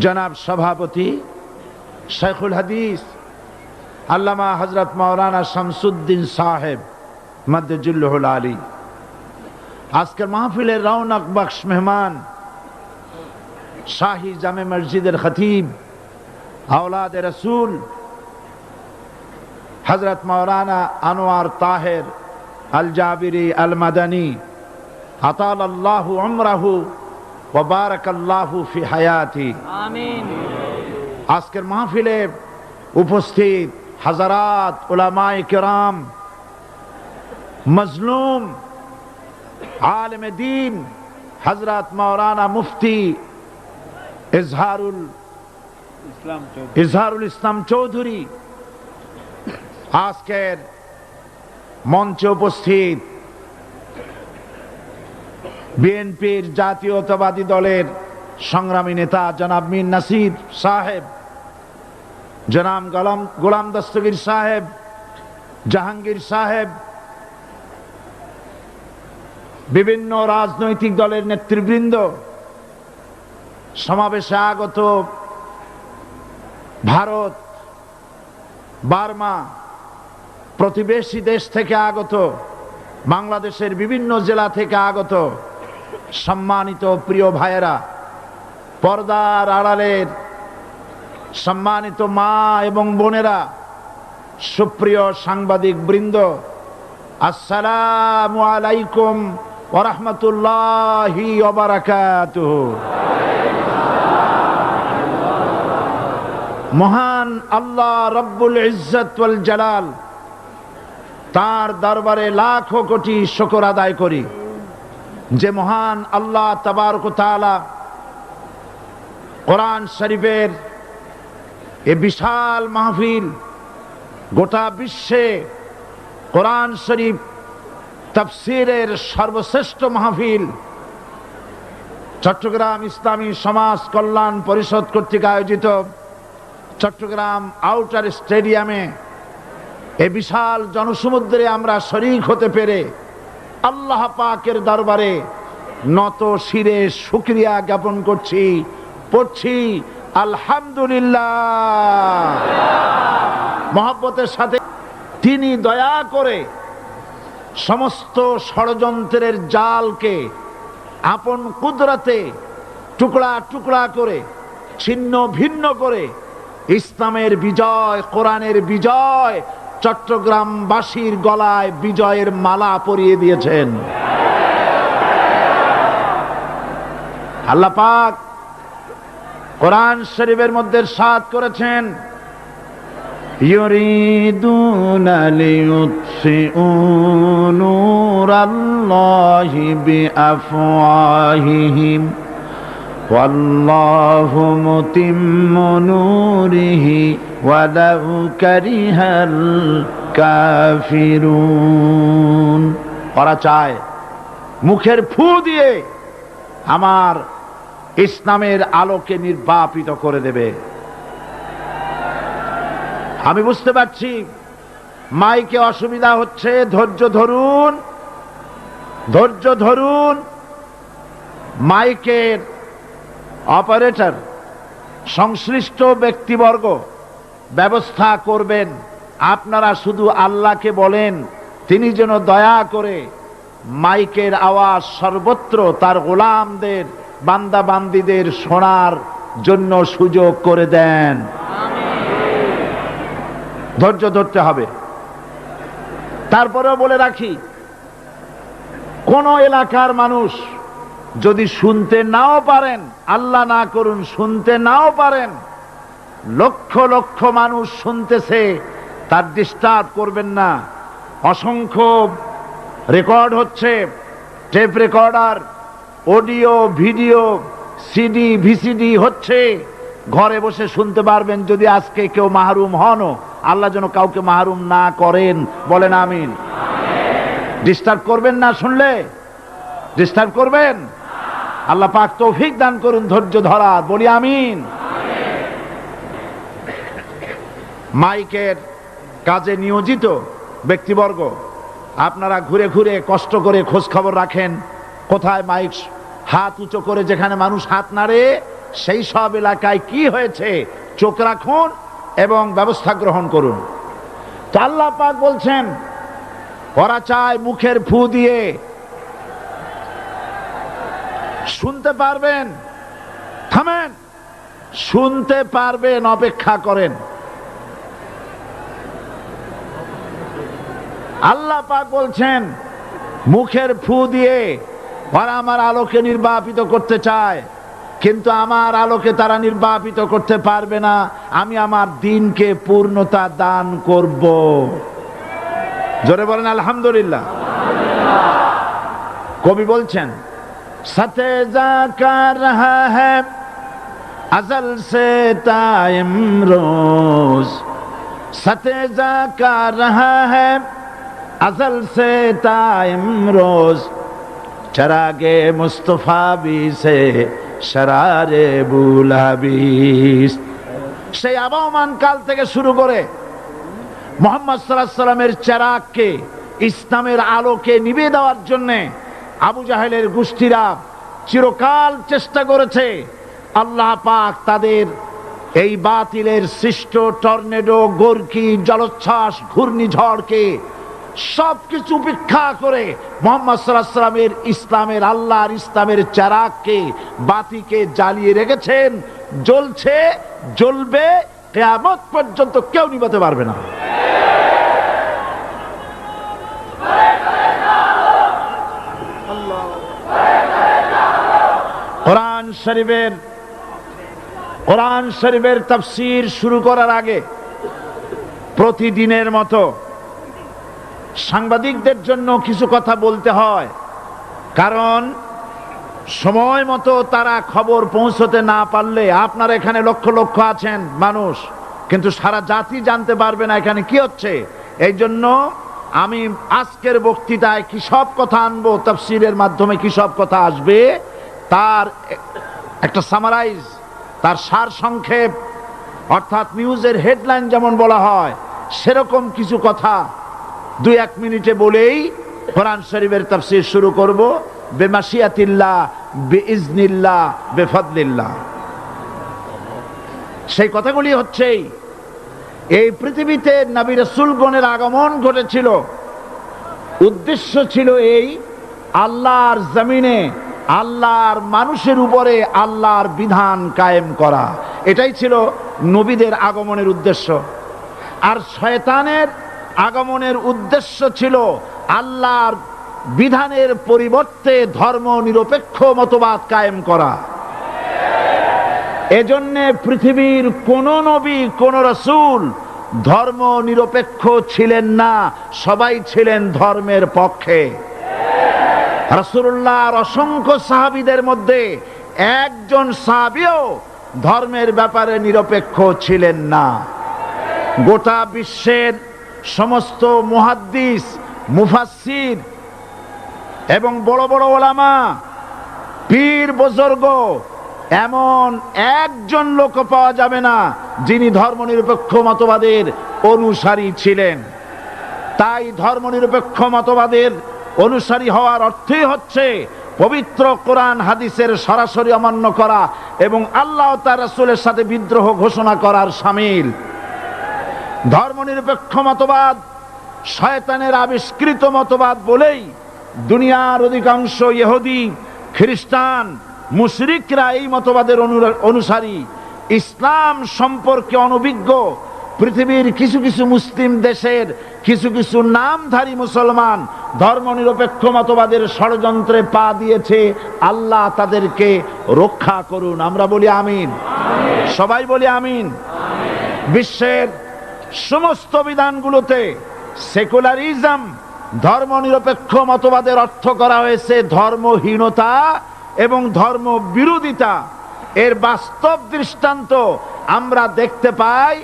জনাব সভাপতি শেখুল হাদিস আল্লামা হযরত মাওলানা শামসুদ্দিন সাহেব মাদ্দাজিল্লাহুল আলী, আজকের মাহফিলের রৌনক বখশ মেহমান শাহী জামে মসজিদের খতিব আওলাদে রসুল হযরত মাওলানা আনোয়ার তাহের আল জাবিরি আল মাদানী আতালাল্লাহু উমরাহু ওয়া বারাকাল্লাহু ফি হায়াতি। আমিন। আজকের মাহফিলে উপস্থিত হাজারাত উলামায়ে কেরাম, মজলুম আলেমে দ্বীন হযরত মাওলানা মুফতি ইজহারুল ইসলাম চৌধুরী, আজকের মঞ্চে উপস্থিত বিএনপির জাতীয়তাবাদী দলের সংগ্রামী নেতা জনাব মীর নাসির সাহেব, জনাব গোলাম দস্তগীর সাহেব, জাহাঙ্গীর সাহেব, বিভিন্ন রাজনৈতিক দলের নেতৃবৃন্দ, সমাবেশে আগত ভারত, বার্মা, প্রতিবেশী দেশ থেকে আগত, বাংলাদেশের বিভিন্ন জেলা থেকে আগত সম্মানিত প্রিয় ভাইয়েরা, পর্দার আড়ালের সম্মানিত মা এবং বোনেরা, সুপ্রিয় সাংবাদিক বৃন্দ, আসসালামু আলাইকুম ওয়া রাহমাতুল্লাহি ওয়া বারাকাতুহু। মহান আল্লাহ রব্বুল ইজ্জত ওয়াল জালাল, তার দরবারে লাখো কোটি শুকর আদায় করি যে মহান আল্লাহ তাবারক ওয়া তাআলা কোরআন শরীফের এ বিশাল মাহফিল, গোটা বিশ্বে কোরআন শরীফ তাফসীরের সর্বশ্রেষ্ঠ মাহফিল চট্টগ্রাম ইসলামী সমাজ কল্যাণ পরিষদ কর্তৃক আয়োজিত চট্টগ্রাম আউটার স্টেডিয়ামে এ বিশাল জনসমুদ্রে আমরা শরীক হতে পেরে আল্লাহ পাকের দরবারে নত শিরে শুকরিয়া জ্ঞাপন করছি, পড়ছি আলহামদুলিল্লাহ। মহব্বতের সাথে তিনি দয়া করে সমস্ত ষড়যন্ত্রের জালকে আপন কুদরতে টুকরা টুকরা করে ছিন্ন ভিন্ন করে ইসলামের বিজয়, কোরআনের বিজয় চট্টগ্রামবাসীর গলায় বিজয়ের মালা পরিয়ে দিয়েছেন। আল্লাহ পাক কোরআন শরীফের মধ্যে ইরশাদ করেছেন, ইউরিদুনা লিইউতফিউ নূরাল্লাহি বিআফওয়াহিহিম ওয়াল্লাহু মুতিম্মু নূরিহি ওয়ালাউ কারিহাল কাফিরুন। ওরা চায় মুখের ফু দিয়ে আমার ইসলামের আলোকে নির্বাপিত করে দেবে। আমি বুঝতে পারছি মাইকে অসুবিধা হচ্ছে, ধৈর্য ধরুন, ধৈর্য ধরুন। মাইকের অপারেটর, সংশ্লিষ্ট ব্যক্তিবর্গ ব্যবস্থা করবেন। আপনারা শুধু আল্লাহকে বলেন তিনি যেন দয়া করে মাইকের আওয়াজ সর্বত্র তার গোলামদের, বান্দা বান্দীদের শোনার জন্য সুযোগ করে দেন। ধৈর্য ধরতে হবে। তারপরেও বলে রাখি, কোন এলাকার মানুষ যদি শুনতে নাও পারেন, আল্লাহ না করুন শুনতে নাও পারেন, লক্ষ লক্ষ মানুষ শুনতেছে, তার ডিস্টার্ব করবেন না। অসংখ্য রেকর্ড হচ্ছে, tape recorder, audio video, CD VCD হচ্ছে, ঘরে বসে শুনতে পারবেন। যদি আজকে কেউ মাহরুম হন, আল্লাহ যেন কাউকে মাহরুম না করেন, বলেন আমিন। ডিস্টার্ব করবেন না, শুনলে ডিস্টার্ব করবেন। আল্লাহ পাক তৌফিক দান করুন ধৈর্য ধরা, বলি আমিন। মাইকের কাজে নিয়োজিত ব্যক্তিবর্গ, আপনারা ঘুরে ঘুরে কষ্ট করে খোঁজ খবর রাখেন কোথায় মাইক হাত উঁচু করে, যেখানে মানুষ হাত নাড়ে সেই সব এলাকায় কি হয়েছে চোখ রাখুন এবং ব্যবস্থা গ্রহণ করুন। তো আল্লাহ পাক বলছেন ওরা চায় মুখের ফু দিয়ে শুনতে পারবেন, থামেন, শুনতে পারবেন, অপেক্ষা করেন। আল্লাহ পাক বলছেন মুখের ফু দিয়ে ওরা আমার আলোকে নির্বাপিত করতে চায়, কিন্তু আমার আলোকে তারা নির্বাপিত করতে পারবে না। আমি আমার দ্বীনকে পূর্ণতা দান করব। জোরে বলেন আলহামদুলিল্লাহ। কবি বলছেন সাথে যা কার রহা হ্যায় अज़ल से ता इमरोज़, सतेजा का रहा है अज़ल से ता इमरोज़, चरागे मुस्तफ़ा भी से शरारे बुलाबिस। সেই আবহমান কাল থেকে শুরু করে মুহাম্মদ সাল্লাল্লাহু আলাইহি সাল্লামের চেরাগকে, ইসলামের আলোকে নিভিয়ে দেওয়ার জন্য আবু জাহেলের গোষ্ঠীরা চিরকাল চেষ্টা করেছে। আল্লাহ পাক তাদের এই বাতিলের সৃষ্ট টর্নেডো, গর্কি, জলোচ্ছ্বাস, ঘূর্ণিঝড়কে সবকিছু উপেক্ষা করে মুহাম্মদ সাল্লাল্লাহু আলাইহি সাল্লামের ইসলামের, আল্লাহর ইসলামের চেরাগকে, বাতিকে জ্বালিয়ে রেখেছেন। জ্বলছে, জ্বলবে, কিয়ামত পর্যন্ত কেউ নিভাতে পারবে না। কোরআন শরীফের তাফসীর শুরু করার আগে প্রতিদিনের মতো সাংবাদিকদের জন্য কিছু কথা বলতে হয়, কারণ সময় মতো তারা খবর পৌঁছতে না পারলে, আপনারা এখানে লক্ষ লক্ষ আছেন মানুষ, কিন্তু সারা জাতি জানতে পারবে না এখানে কি হচ্ছে। এই জন্য আমি আজকের বক্তৃতায় কি সব কথা আনবো, তাফসীরের মাধ্যমে কি সব কথা আসবে, তার একটা সামারাইজ, তার সার সংক্ষেপ, অর্থাৎ নিউজের হেডলাইন যেমন বলা হয় সেরকম কিছু কথা 2-1 মিনিটে বলেই কোরআন শরীফের তাফসীর শুরু করব। বেমাশিয়াতিল্লাহ, বিইজনিল্লাহ, বেফদলিল্লাহ। সেই কথাগুলি হচ্ছে এই পৃথিবীতে নবী রাসূলগণের আগমন ঘটেছিল, উদ্দেশ্য ছিল এই আল্লাহর জমিনে আল্লাহর মানুষের উপরে আল্লাহর বিধান কায়েম করা। এটাই ছিল নবীদের আগমনের উদ্দেশ্য। আর শয়তানের আগমনের উদ্দেশ্য ছিল আল্লাহর বিধানের পরিবর্তে ধর্ম নিরপেক্ষ মতবাদ কায়েম করা। এজন্যে পৃথিবীর কোন নবী, কোন রাসূল ধর্ম নিরপেক্ষ ছিলেন না, সবাই ছিলেন ধর্মের পক্ষে। রাসূলুল্লাহর অসংখ্য সাহাবীদের মধ্যে একজন সাহাবীও ধর্মের ব্যাপারে নিরপেক্ষ ছিলেন না। গোটা বিশ্বের সমস্ত মুহাদ্দিস, মুফাসসির এবং বড় বড় ওলামা, পীর বুজুর্গ, এমন একজন লোক পাওয়া যাবে না যিনি ধর্মনিরপেক্ষ মতবাদের অনুসারী ছিলেন। তাই ধর্মনিরপেক্ষ মতবাদের অনুসারী হওয়ার অর্থই হচ্ছে পবিত্র কোরআন হাদিসের সরাসরি অমান্য করা এবং আল্লাহ ও তার রাসূলের সাথে বিদ্রোহ ঘোষণা করার শামিল। ধর্মনিরপেক্ষ মতবাদ শয়তানের আবিষ্কৃত মতবাদ বলেই দুনিয়ার অধিকাংশ ইহুদি, খ্রিস্টান, মুশরিকরা এই মতবাদের অনুসারী। ইসলাম সম্পর্কে অনভিজ্ঞ পৃথিবীর কিছু কিছু মুসলিম দেশের কিছু কিছু নামধারী মুসলমান ধর্মনিরপেক্ষ মতবাদের ষড়যন্ত্রে পা দিয়েছে। আল্লাহ তাদেরকে রক্ষা করুন। আমরা বলি আমিন, সবাই বলি আমিন। বিশ্বের সমস্ত বিধানগুলোতে সেকুলারিজম, ধর্মনিরপেক্ষ মতবাদের অর্থ করা হয়েছে ধর্মহীনতা এবং ধর্ম বিরোধিতা। এর বাস্তব দৃষ্টান্ত আমরা দেখতে পাই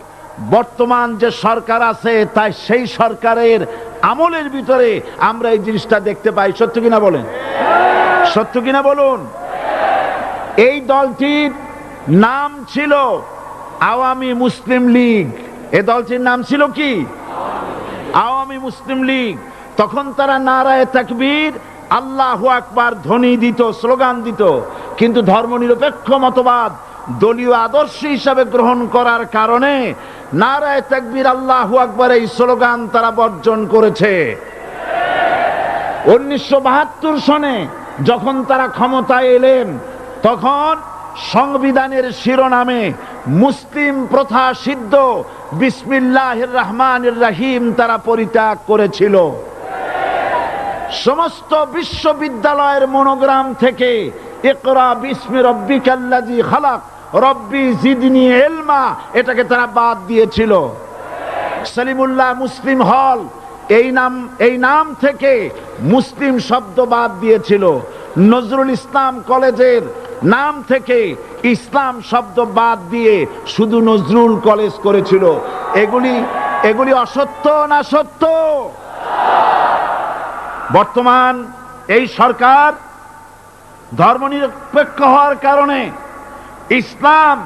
বর্তমান যে সরকার আছে, তাই সেই সরকারের আমলের ভিতরে আমরা এই জিনিসটা দেখতে পাই। সত্য কিনা বলেন? সত্য কিনা বলুন? এই দলটির নাম ছিল আওয়ামী মুসলিম লীগ। এই দলটির নাম ছিল কি? আওয়ামী মুসলিম লীগ। তখন তারা নারায়ে তাকবীর, আল্লাহু আকবার ধ্বনি দিত, স্লোগান দিত, কিন্তু ধর্মনিরপেক্ষ মতবাদ দলীয় আদর্শ হিসাবে গ্রহণ করার কারণে নারায়ে তাকবীর আল্লাহু আকবার এই স্লোগান তারা বর্জন করেছে। 1972 সনে যখন তারা ক্ষমতায় এলেন, তখন সংবিধানের শিরোনামে মুসলিম প্রথা সিদ্ধ বিসমিল্লাহির রহমানির রহিম তারা পরিত্যাগ করেছিল। সমস্ত বিশ্ববিদ্যালয়ের মনোগ্রাম থেকে ইকরা বিসমি রব্বিকাল্লাযী খালাক রব্বি জিদনি ইলমা এটাকে তারা বাদ দিয়েছিল। সলিমুল্লাহ মুসলিম হল এই নাম থেকে মুসলিম শব্দ বাদ দিয়েছিল। নজরুল ইসলাম কলেজের নাম থেকে ইসলাম শব্দ বাদ দিয়ে শুধু নজরুল কলেজ করেছিল। এগুলি অসত্য না সত্য? বর্তমান এই সরকার ধর্মনিরপেক্ষ হওয়ার কারণে ইসলাম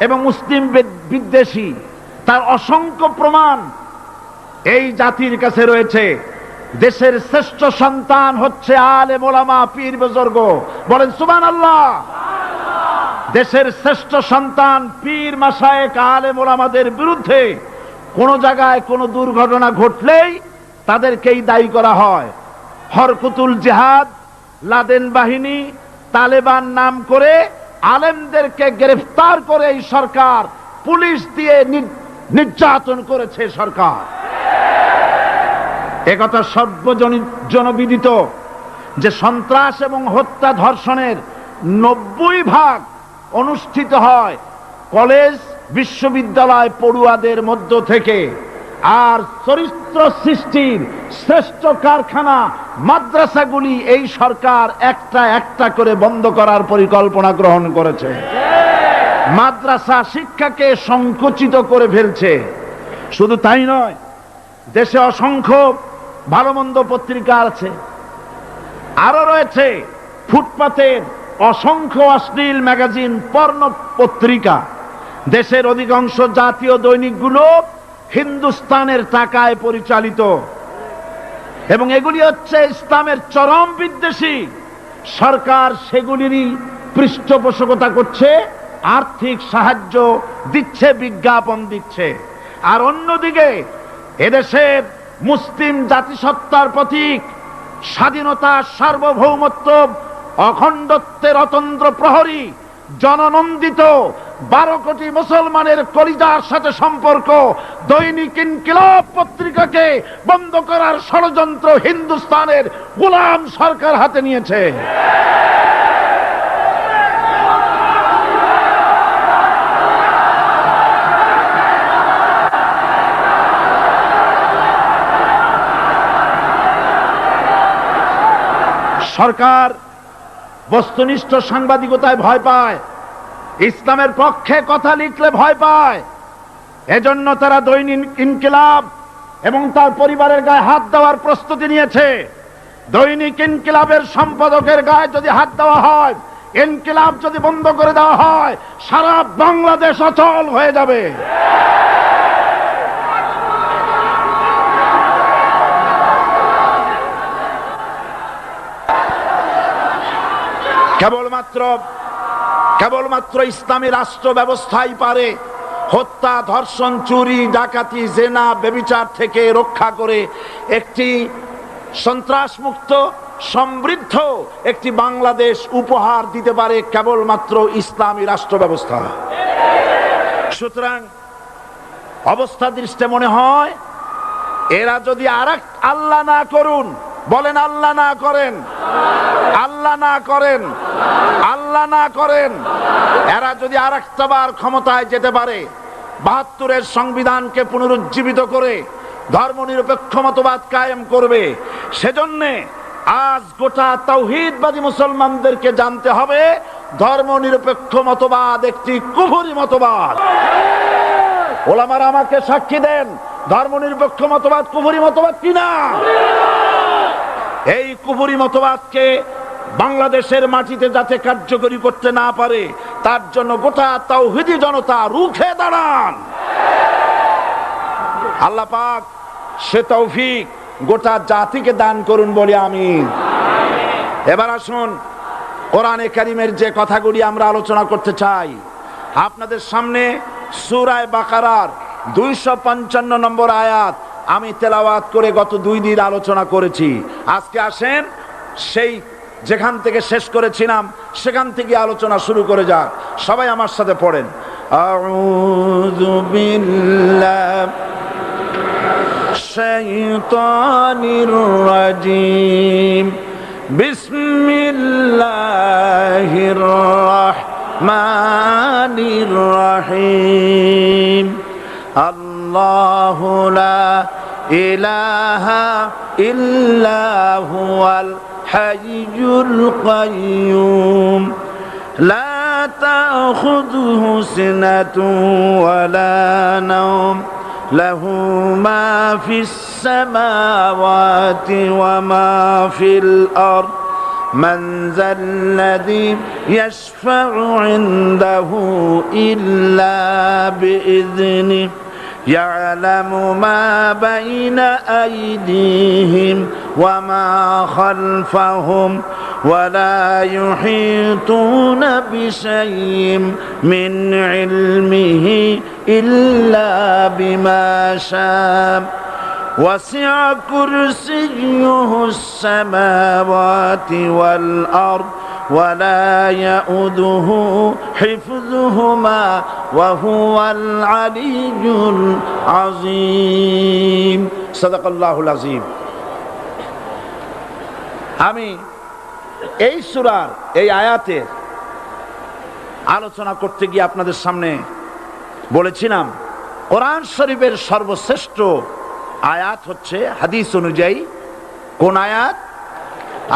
এবং মুসলিম বিদ্বেষী তার অসংখ্য প্রমাণ এই জাতির কাছে রয়েছে। দেশের শ্রেষ্ঠ সন্তান হচ্ছে আলেম ওলামা পীর বুজুর্গ, বলেন সুবহানাল্লাহ। দেশের শ্রেষ্ঠ সন্তান পীর মাশায়েখ আলেম ওলামাদের বিরুদ্ধে কোন জায়গায় কোনো দুর্ঘটনা ঘটলেই তাদেরকেই দায়ী করা হয়। হরকুতুল জিহাদ, লাদেন বাহিনী, তালেবান নাম করে আলেমদেরকে গ্রেফতার করে এই সরকার পুলিশ দিয়ে নির্যাতন করেছে সরকার। একথা সর্বজনবিদিত যে সন্ত্রাস এবং হত্যা ধর্ষণের 90% অনুষ্ঠিত হয় কলেজ বিশ্ববিদ্যালয় পড়ুয়াদের মধ্য থেকে। আর চরিত্র সৃষ্টির শ্রেষ্ঠ কারখানা মাদ্রাসাগুলি এই সরকার একটা একটা করে বন্ধ করার পরিকল্পনা গ্রহণ করেছে। মাদ্রাসা শিক্ষাকে সংকুচিত করে ফেলছে। শুধু তাই নয়, দেশে অসংখ্য ভালো মন্দ পত্রিকা আছে, আরো রয়েছে ফুটপাতের অসংখ্য অশ্লীল ম্যাগাজিন, পর্ণ পত্রিকা। দেশের অধিকাংশ জাতীয় দৈনিকগুলো হিন্দুস্তানের টাকায় পরিচালিত এবং এগুলি হচ্ছে ইসলামের চরম বিদ্বেষী। সরকার সেগুলিরই পৃষ্ঠপোষকতা করছে, আর্থিক সাহায্য দিচ্ছে, বিজ্ঞাপন দিচ্ছে। আর অন্যদিকে এদেশের মুসলিম জাতিসত্তার প্রতীক স্বাধীনতা, সার্বভৌমত্ব, অখণ্ডত্বের অতন্ত্র প্রহরী, জননন্দিত 12 কোটি মুসলমানের কলিজার সাথে সম্পর্ক দৈনিক ইনকিলাব পত্রিকাকে বন্ধ করার ষড়যন্ত্র হিন্দুস্তানের গোলাম সরকার হাতে নিয়েছে। সরকার বস্তুনিষ্ঠ সাংবাদিকতায় ভয় পায়, ইসলামের পক্ষে কথা লিখলে ভয় পায়। এজন্য তারা দৈনিক ইনকিলাব এবং তার পরিবারের গায়ে হাত দেওয়ার প্রস্তুতি নিয়েছে। দৈনিক ইনকিলাবের সম্পাদকের গায়ে যদি হাত দেওয়া হয়, ইনকিলাব যদি বন্ধ করে দেওয়া হয়, সারা বাংলাদেশ অচল হয়ে যাবে। কেবলমাত্র ইসলামী রাষ্ট্র ব্যবস্থাই পারে হত্যা, ধর্ষণ, চুরি, ডাকাতি, জেনা, ব্যভিচার থেকে রক্ষা করে একটি সন্ত্রাসমুক্ত সমৃদ্ধ একটি বাংলাদেশ উপহার দিতে পারে কেবলমাত্র ইসলামী রাষ্ট্র ব্যবস্থা। সুতরাং অবস্থা দৃষ্টে মনে হয় এরা যদি আরেক আল্লাহ না করুন, বলেন আল্লাহ না করেন, আল্লাহ না করেন, আল্লাহ না করেন, এরা যদি আরেকটাবার ক্ষমতায় যেতে পারে, 72-এর সংবিধানকে পুনরুজ্জীবিত করে ধর্মনিরপেক্ষ মতবাদ কায়েম করবে, সেজন্যে আজ গোটা তাওহীদবাদী মুসলমানদেরকে জানতে হবে ধর্মনিরপেক্ষ মতবাদ একটি কুফরি মতবাদ। ওলামারা আমাকে সাক্ষী দেন, ধর্মনিরপেক্ষ মতবাদ কুফরি মতবাদ কিনা। এই কুফরি মতবাদকে বাংলাদেশের মাটিতে যাতে কার্যকরী করতে না পারে তার জন্য গোটা তাওহীদি জনতা রুখে দাঁড়ান। আল্লাহ পাক সে তৌফিক গোটা জাতিকে দান করুন বলি আমিন। এবার আসুন কোরআনে কারীমের যে কথাগুলি আমরা আলোচনা করতে চাই, আপনাদের সামনে সূরা বাকারার 255 নম্বর আয়াত আমি তেলাওয়াত করে গত 2 দিন আলোচনা করেছি। আজকে আসেন সেই যেখান থেকে শেষ করেছিলাম সেখান থেকে আলোচনা শুরু করে যাক। সবাই আমার সাথে পড়েন, আউযু বিল্লাহি শাইতানির রাজিম, বিসমিল্লাহির রাহমানির রাহিম। আল্লাহু লা ইলাহা ইল্লা হুয়াল হাইয়ুল কাইয়্যুম লা তাখুযুহু সিনাতুন ওয়ালা নাওম লাহু মা ফিস সামাওয়াতি ওয়া মা ফিল আরদ মান যাল্লাযী ইয়াশফা'ু ইনদাহু ইল্লা বিইذনিহি ইয়ালামু মা বাইনা আইদিহিম ওয়া মা খালফাহুম ولا يحيطون بشيء من علمه إلا بما شاء وسع كرسيه السماوات والأرض ولا يؤوده حفظهما وهو العلي العظيم صدق الله العظيم। আমি এই সূরার এই আয়াতের আলোচনা করতে গিয়ে আপনাদের সামনে বলেছিলাম কোরআন শরীফের সর্বশ্রেষ্ঠ আয়াত হচ্ছে হাদিস অনুযায়ী কোন আয়াত?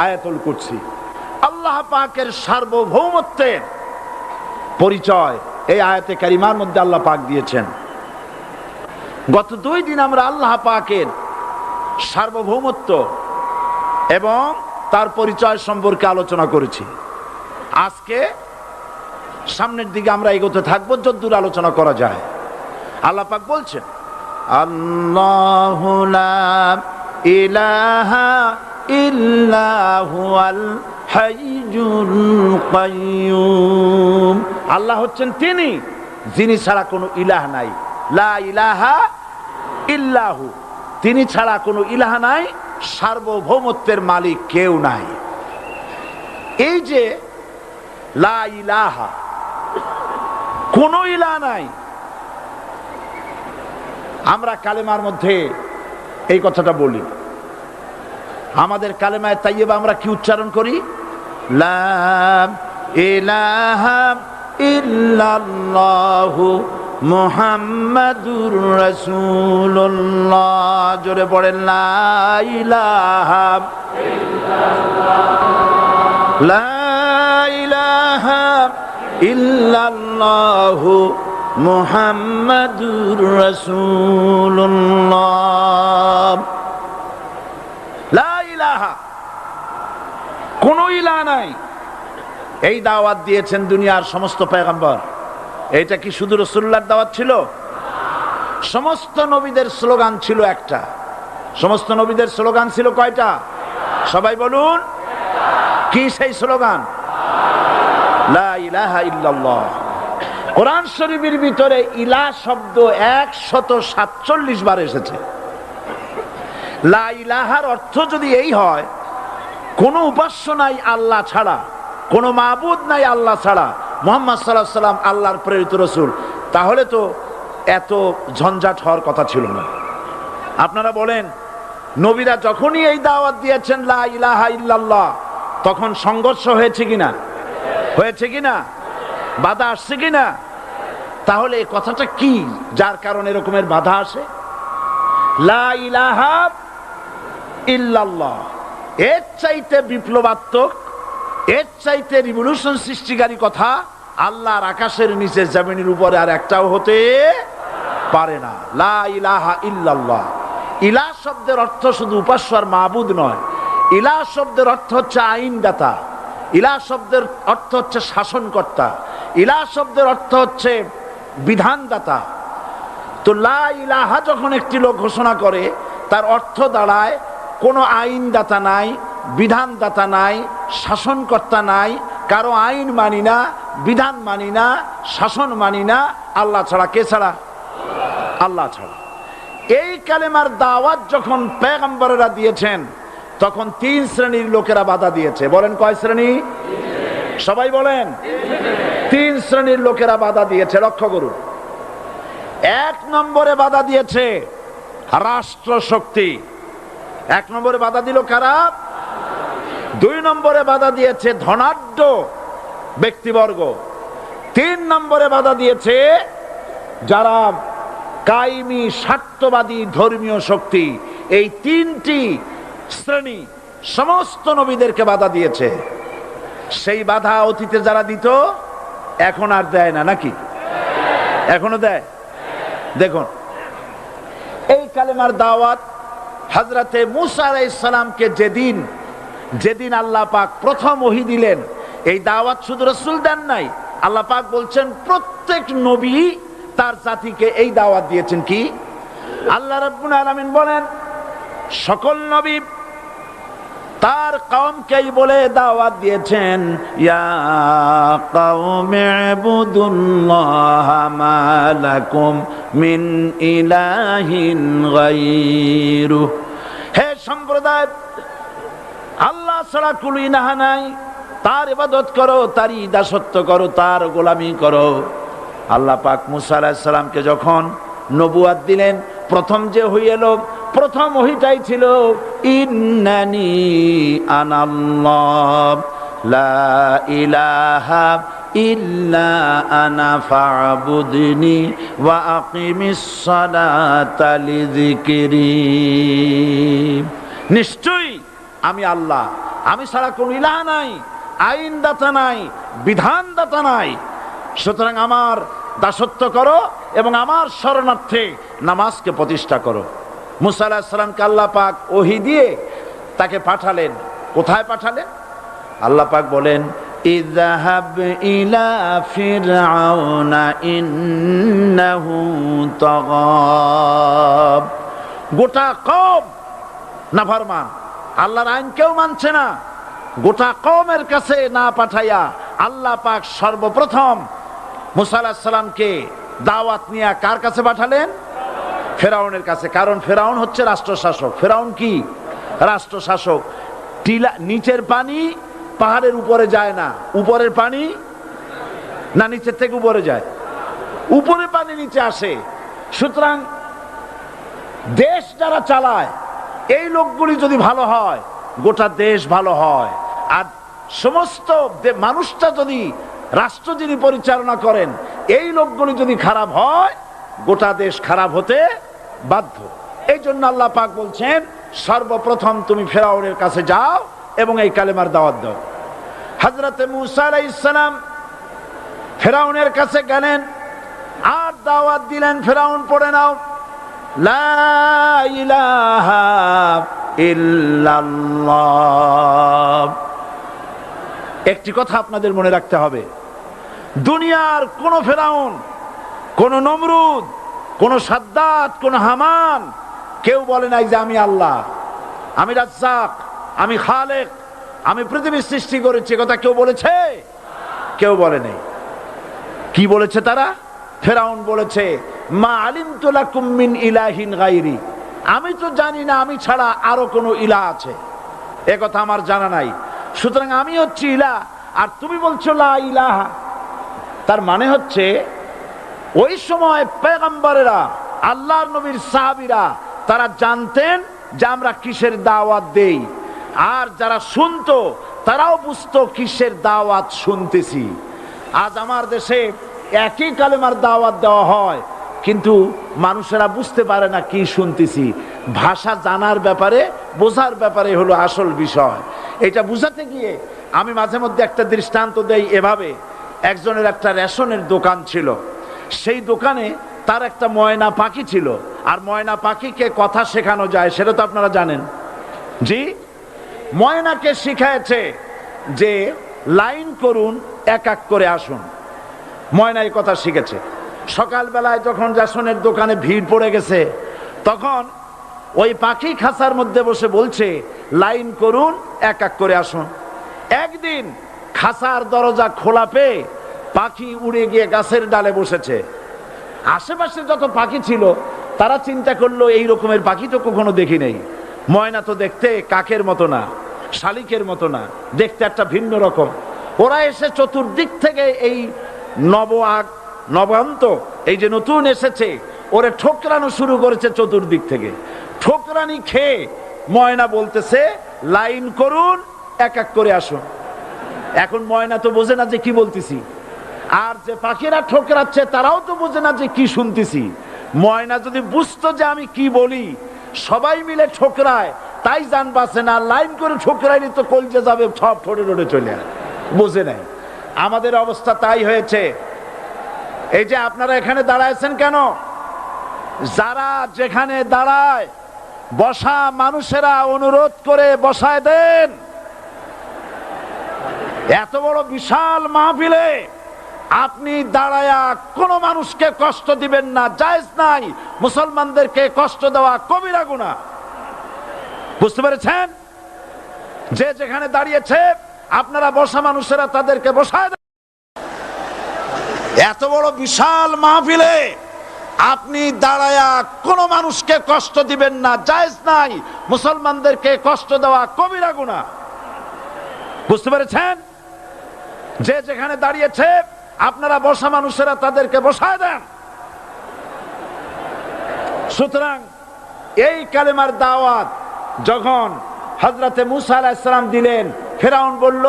আয়াতুল কুরসি। আল্লাহ পাকের সার্বভৌমত্বের পরিচয় এই আয়াতে কারিমার মধ্যে আল্লাহ পাক দিয়েছেন। গত 2 দিন আমরা আল্লাহ পাকের সার্বভৌমত্ব এবং তার পরিচয় সম্পর্কে আলোচনা করেছি। আজকে সামনের দিকে আমরা এগোতে থাকবো যতদূর আলোচনা করা যায়। আল্লাহ পাক বলছেন, আল্লাহু লা ইলাহা ইল্লা হুয়াল হাইয়ুল কাইয়্যুম। আল্লাহ হচ্ছেন তিনি যিনি ছাড়া কোনো ইলাহ নাই। লা ইলাহা ইল্লাহু, তিনি ছাড়া কোনো ইলাহ নাই, সার্বভৌমত্বের মালিক কেউ নাই। এই যে লা ইলাহা, কোন ইলাহ নাই, আমরা কালেমার মধ্যে এই কথাটা বলি। আমাদের কালেমায়ে তাইয়্যিবা আমরা কি উচ্চারণ করি? লা ইলাহা ইল্লাল্লাহু মুহাম্মাদুর রাসূলুল্লাহ। জোরে পড়েন, লা ইলাহা ইল্লাল্লাহ, লা ইলাহা ইল্লাল্লাহু মুহাম্মাদুর রাসূলুল্লাহ। লা ইলাহা, কোন ইলাহ নাই। এই দাওয়াত দিয়েছেন দুনিয়ার সমস্ত পয়গম্বর। এটা কি শুধু রাসূলুল্লাহর দাওয়াত ছিল? সমস্ত নবীদের স্লোগান ছিল একটা। সমস্ত নবীদের স্লোগান ছিল কয়টা? সবাই বলুন, কি সেই স্লোগান? লা ইলাহা ইল্লাল্লাহ। কোরআন শরীফের ভিতরে ইলাহ শব্দ 147 বার এসেছে। লা ইলাহার অর্থ যদি এই হয়, কোনো উপাস্য নাই আল্লাহ ছাড়া, কোনো মাবুদ নাই আল্লাহ ছাড়া, মুহাম্মদ সাল্লাল্লাহু আলাইহি ওয়াসাল্লাম আল্লাহর প্রেরিত রাসূল, তাহলে তো এত ঝঞ্ঝাট হওয়ার কথা ছিল না। আপনারা বলেন, নবীরা যখনই এই দাওয়াত দিয়েছেন লা ইলাহা ইল্লাল্লাহ, তখন সংঘর্ষ হয়েছে কিনা? হয়েছে কিনা? বাধা আসছে কিনা? তাহলে এই কথাটা কি যার কারণে এরকমের বাধা আসে? লা ইলাহা ইল্লাল্লাহ, এর চাইতে বিপ্লবাত্মক, এর চাইতে রিভলিউশন সৃষ্টিকারী কথা আল্লাহর আকাশের নিচে জমিনের উপরে আর একটাও হতে পারে না। লা ইলাহা ইল্লাল্লাহ। ইলাহ শব্দের অর্থ শুধু উপাস্য আর মাবুদ নয়। ইলাহ শব্দের অর্থ হচ্ছে আইনদাতা, ইলাহ শব্দের অর্থ হচ্ছে শাসনকর্তা, ইলাহ শব্দের অর্থ হচ্ছে বিধানদাতা। তো লা ইলাহা যখন একটি লোক ঘোষণা করে, তার অর্থ দাঁড়ায় কোনো আইনদাতা নাই, বিধানদাতা নাই, শাসনকর্তা নাই, কারো আইন মানি না, বিধান মানি না, শাসন মানি না, আল্লাহ ছাড়া। কে ছাড়া? আল্লাহ ছাড়া। এই কালেমার দাওয়াত যখন পয়গম্বরেরা দিয়েছেন, তখন 3 শ্রেণীর লোকেরা বাধা দিয়েছে। বলেন কয় শ্রেণী? সবাই বলেন। 3 শ্রেণীর লোকেরা বাধা দিয়েছে। লক্ষ্য করুন। 1 নম্বরে বাধা দিয়েছে রাষ্ট্র শক্তি। 1 নম্বরে বাধা দিল কারা? 2 নম্বরে বাধা দিয়েছে ধনাঢ্য ব্যক্তিবর্গ। 3 নম্বরে বাধা দিয়েছে যারা কায়েমি স্বার্থবাদী ধর্মীয় শক্তি। এই 3টি শ্রেণী সমস্ত নবীদেরকে বাধা দিয়েছে। সেই বাধা অতীতে যারা দিত এখন আর দেয় না, নাকি? এখনো দেয়। দেখুন, এই কালেমার দাওয়াত হযরতে মূসা আলাইহিস সালামকে যেদিন আল্লাহ পাক প্রথম ওহী দিলেন, এই দাওয়াত শুধু রাসূল দেন নাই, আল্লাহ পাক বলছেন প্রত্যেক নবী তার জাতিকে এই দাওয়াত দিয়েছেন। কি? আল্লাহ রাব্বুল আলামিন বলেন সকল নবী তার কওমকেই বলে দাওয়াত দিয়েছেন, ইয়া কওমি ইবুদুল্লাহা মা লাকুম মিন ইলাহিন গায়রু। হে সম্প্রদায়, আল্লাহ ছাড়া কোনো ইলাহ নাই, তার ইবাদত করো, তারই দাসত্ব করো, তার গোলামি করো। আল্লাহ পাক মূসা আলাইহিস সালামকে যখন নবুয়াত দিলেন, প্রথম যে ওহী এলো, প্রথম ওহীটাই ছিল ইন্নানি আনাল্লাহ লা ইলাহা ইল্লা আনা ফা'বুদনি ওয়া আকিমিস সালাতা লিযিকরি। নিশ্চয়ই আমি আল্লাহ, আমি ছাড়া কোনো ইলাহ নাই, আইনদাতা নাই, বিধানদাতা নাই, সুতরাং আমার দাসত্ব করো এবং আমার শরণার্থে নামাজকে প্রতিষ্ঠা করো। মূসা আলাইহিস সালামকে আল্লাহ পাক ওহী দিয়ে তাকে পাঠালেন। কোথায় পাঠালেন? আল্লাহ পাক বলেন, ইযহাব ইলা ফিরআউনা ইন্নাহু তাগা। গোটা কওম নাফরমান, আল্লাহর আইন কেউ মানছে না। গোটা কওমের কাছে না পাঠাইয়া আল্লাহ পাক সর্বপ্রথম মূসা আলাইহিস সালামকে দাওয়াত নিয়ে কার কাছে পাঠালেন? ফেরাউনের কাছে। কারণ ফেরাউন হচ্ছে রাষ্ট্রশাসক। ফেরাউন কি? রাষ্ট্রশাসক। টিলা, নিচের পানি পাহাড়ের উপরে যায় না, উপরের পানি না নিচের থেকে উপরে যায়? উপরে পানি নিচে আসে। সুতরাং দেশ যারা চালায়, এই লোকগুলি যদি ভালো হয়, গোটা দেশ ভালো হয়। আর সমস্ত মানুষটা যদি, রাষ্ট্র যিনি পরিচালনা করেন, এই লোকগুলি যদি খারাপ হয়, গোটা দেশ খারাপ হতে বাধ্য। এই জন্য আল্লাহ পাক বলছেন সর্বপ্রথম তুমি ফেরাউনের কাছে যাও এবং এই কালেমার দাওয়াত দাও। হযরতে মূসা আলাইহিস সালাম ফেরাউনের কাছে গেলেন আর দাওয়াত দিলেন। ফেরাউন পড়ে নাও, লা ইলাহা ইল্লাল্লাহ। একটি কথা আপনাদের মনে রাখতে হবে, দুনিয়ার কোন ফেরাউন, কোন নমরুদ, কোন সাদ্দাত, কোন হামান কেউ বলে নাই যে আমি আল্লাহ, আমি রাজ্জাক, আমি খালেক, আমি পৃথিবীর সৃষ্টি করেছি। কথা কেউ বলেছে? কেউ বলে নাই। কি বলেছে তারা? ফেরাউন বলেছে, মা আলিমতু লাকুম মিন ইলাহিন গায়রি। আমি তো জানি না আমি ছাড়া আরো কোনো ইলাহ আছে, এ কথা আমার জানা নাই, সুতরাং আমি হচ্ছি ইলাহ, আর তুমি বলছো লা ইলাহা। তার মানে হচ্ছে ওই সময় পয়গম্বরেরা, আল্লাহর নবীর সাহাবীরা, তারা জানতেন যে আমরা কিসের দাওয়াত দেই, আর যারা শুনতো তারাও বুঝতো কিসের দাওয়াত শুনতেছি। আজ আমার দেশে একই কালেমার দাওয়াত দেওয়া হয়, কিন্তু মানুষেরা বুঝতে পারে না কি শুনতেছি। ভাষা জানার ব্যাপারে, বোঝার ব্যাপারে হলো আসল বিষয়। এটা বুঝাতে গিয়ে আমি মাঝে মধ্যে একটা দৃষ্টান্ত দেই এভাবে। একজনের একটা রেশনের দোকান ছিল, সেই দোকানে তার একটা ময়না পাখি ছিল। আর ময়না পাখিকে কথা শেখানো যায়, সেটা তো আপনারা জানেন। জি, ময়নাকে শিখায়েছে যে লাইন করুন, এক এক করে আসুন। ময়না এই কথা শিখেছে। সকালবেলায় যখন রেশনের দোকানে ভিড় পড়ে গেছে, তখন ওই পাখি খাঁচার মধ্যে বসে বলছে লাইন করুন, এক এক করে আসুন। একদিন খাঁচার দরজা খোলা পেয়ে পাখি উড়ে গিয়ে গাছের ডালে বসেছে। আশেপাশে যত পাখি ছিল তারা চিন্তা করলো এই রকমের পাখি তো কখনো দেখি নেই। ময়না তো দেখতে কাকের মতো না, শালিকের মতো না, দেখতে একটা ভিন্ন রকম। ওরা এসে চতুর্দিক থেকে এই নবান্ত এই যে নতুন এসেছে ওরে ঠোকরানো শুরু করেছে চতুর্দিক থেকে। ঠোকরানি খেয়ে ময়না বলতেছে লাইন করুন, এক এক করে আসুন। এখন ময়না তো বোঝে না যে কি বলতেছি, আর যে পাখিরা ঠোকরাচ্ছে তারাও তো বোঝে না যে কি শুনতেছি। ময়না যদি বুঝতো যে আমি কি বলি, সবাই মিলে ঠোকরায়, তাই জান বাঁচে না। লাইন করে ঠোকরাইনি তো কলজে যাবে, সব ঠোঁটে ঠোঁটে চলে আসে, বোঝে নাই। আমাদের অবস্থা তাই হয়েছে। এই যে আপনারা এখানে দাঁড়ায়ছেন কেন? যারা যেখানে দাঁড়ায় বসা মানুষেরা অনুরোধ করে বসায় দেন। এত বড় বিশাল মাহফিলে আপনি দাঁড়ায়া কোন মানুষকে কষ্ট দিবেন না, জায়েজ নাই। মুসলমানদেরকে কষ্ট দেওয়া কবিরা গুনাহ। বুঝতে পেরেছেন? যে যেখানে দাঁড়িয়েছে আপনারা বসা মানুষেরা তাদেরকে বসায় দেন। এত বড় বিশাল মাহফিলে আপনি দাঁড়ায়া কোন মানুষকে কষ্ট দিবেন না, জায়েজ নাই। মুসলমানদেরকে কষ্ট দেওয়া কবিরা গুনাহ। বুঝতে পেরেছেন? যে যেখানে দাঁড়িয়েছে আপনারা বসা মানুষেরা তাদেরকে বসায় দেন। সুতরাং এই কালেমার দাওয়াত যখন হযরতে মুসা আলাইহিস সালাম দিলেন, ফেরাউন বলল